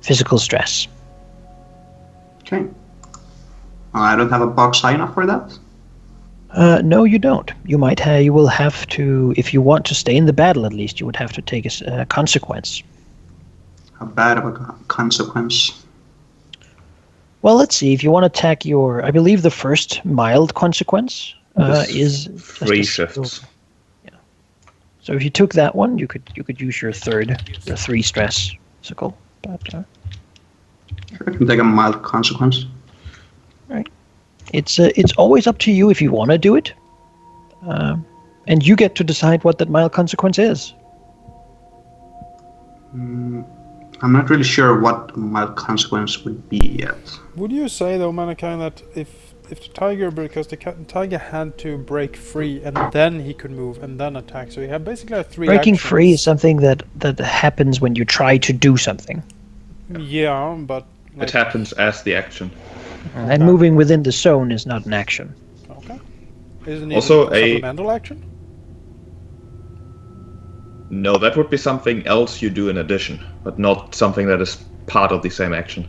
Speaker 1: physical stress.
Speaker 5: Okay. I don't have a box high enough for that.
Speaker 1: No, you don't. You will have to, if you want to stay in the battle at least, you would have to take a consequence.
Speaker 5: How bad of a consequence?
Speaker 1: Well, let's see. If you want to attack I believe the first mild consequence is just
Speaker 3: 3
Speaker 1: a
Speaker 3: shifts.
Speaker 1: Yeah. So if you took that one, you could use your 3 stress physical. But
Speaker 5: Sure, I can take a mild consequence.
Speaker 1: right, it's always up to you if you want to do it, and you get to decide what that mild consequence is.
Speaker 5: I'm not really sure what mild consequence would be yet.
Speaker 4: Would you say though, Mankind, that if the tiger, because the tiger had to break free and then he could move and then attack, so he had basically 3
Speaker 1: Breaking
Speaker 4: actions.
Speaker 1: free is something that happens when you try to do something,
Speaker 4: Yeah, but
Speaker 3: It happens as the action.
Speaker 1: and moving within the zone is not an action.
Speaker 4: Okay. Isn't it
Speaker 3: Also
Speaker 4: a supplemental action?
Speaker 3: No, that would be something else you do in addition, but not something that is part of the same action.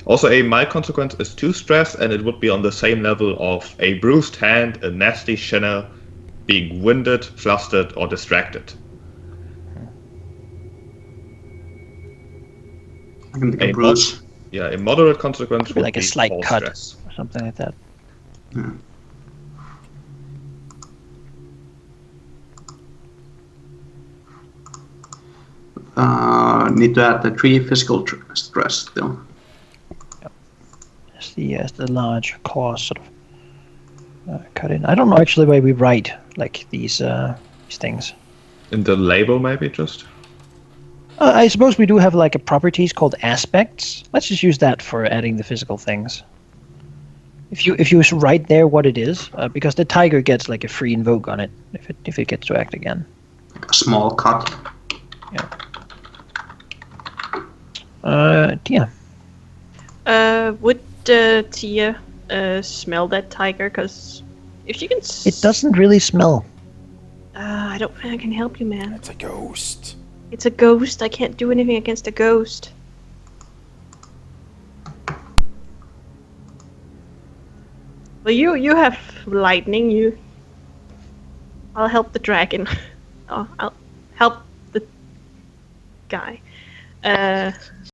Speaker 3: Also, a mild consequence is 2 stress, and it would be on the same level of a bruised hand, a nasty shinner, being winded, flustered, or distracted.
Speaker 5: I can take a
Speaker 3: A
Speaker 5: bruise.
Speaker 3: Yeah, a moderate consequence
Speaker 1: Could be
Speaker 3: would
Speaker 1: like a
Speaker 3: be
Speaker 1: slight
Speaker 3: fall
Speaker 1: cut
Speaker 3: stress.
Speaker 1: or something like that.
Speaker 5: Yeah. Need to add the 3 physical stress still.
Speaker 1: As the large claws sort of cut in. I don't know actually why we write like these things.
Speaker 3: In the label, maybe just.
Speaker 1: I suppose we do have like a properties called aspects. Let's just use that for adding the physical things. If you write there what it is, because the tiger gets like a free invoke on it if it gets to act again.
Speaker 5: Like a small cut.
Speaker 1: Yeah. Yeah.
Speaker 2: Would Tia smell that tiger? Because if she can...
Speaker 1: It doesn't really smell.
Speaker 2: I don't think I can help you, man.
Speaker 4: It's a ghost.
Speaker 2: It's a ghost. I can't do anything against a ghost. Well, you have lightning. I'll help the dragon. I'll help the guy.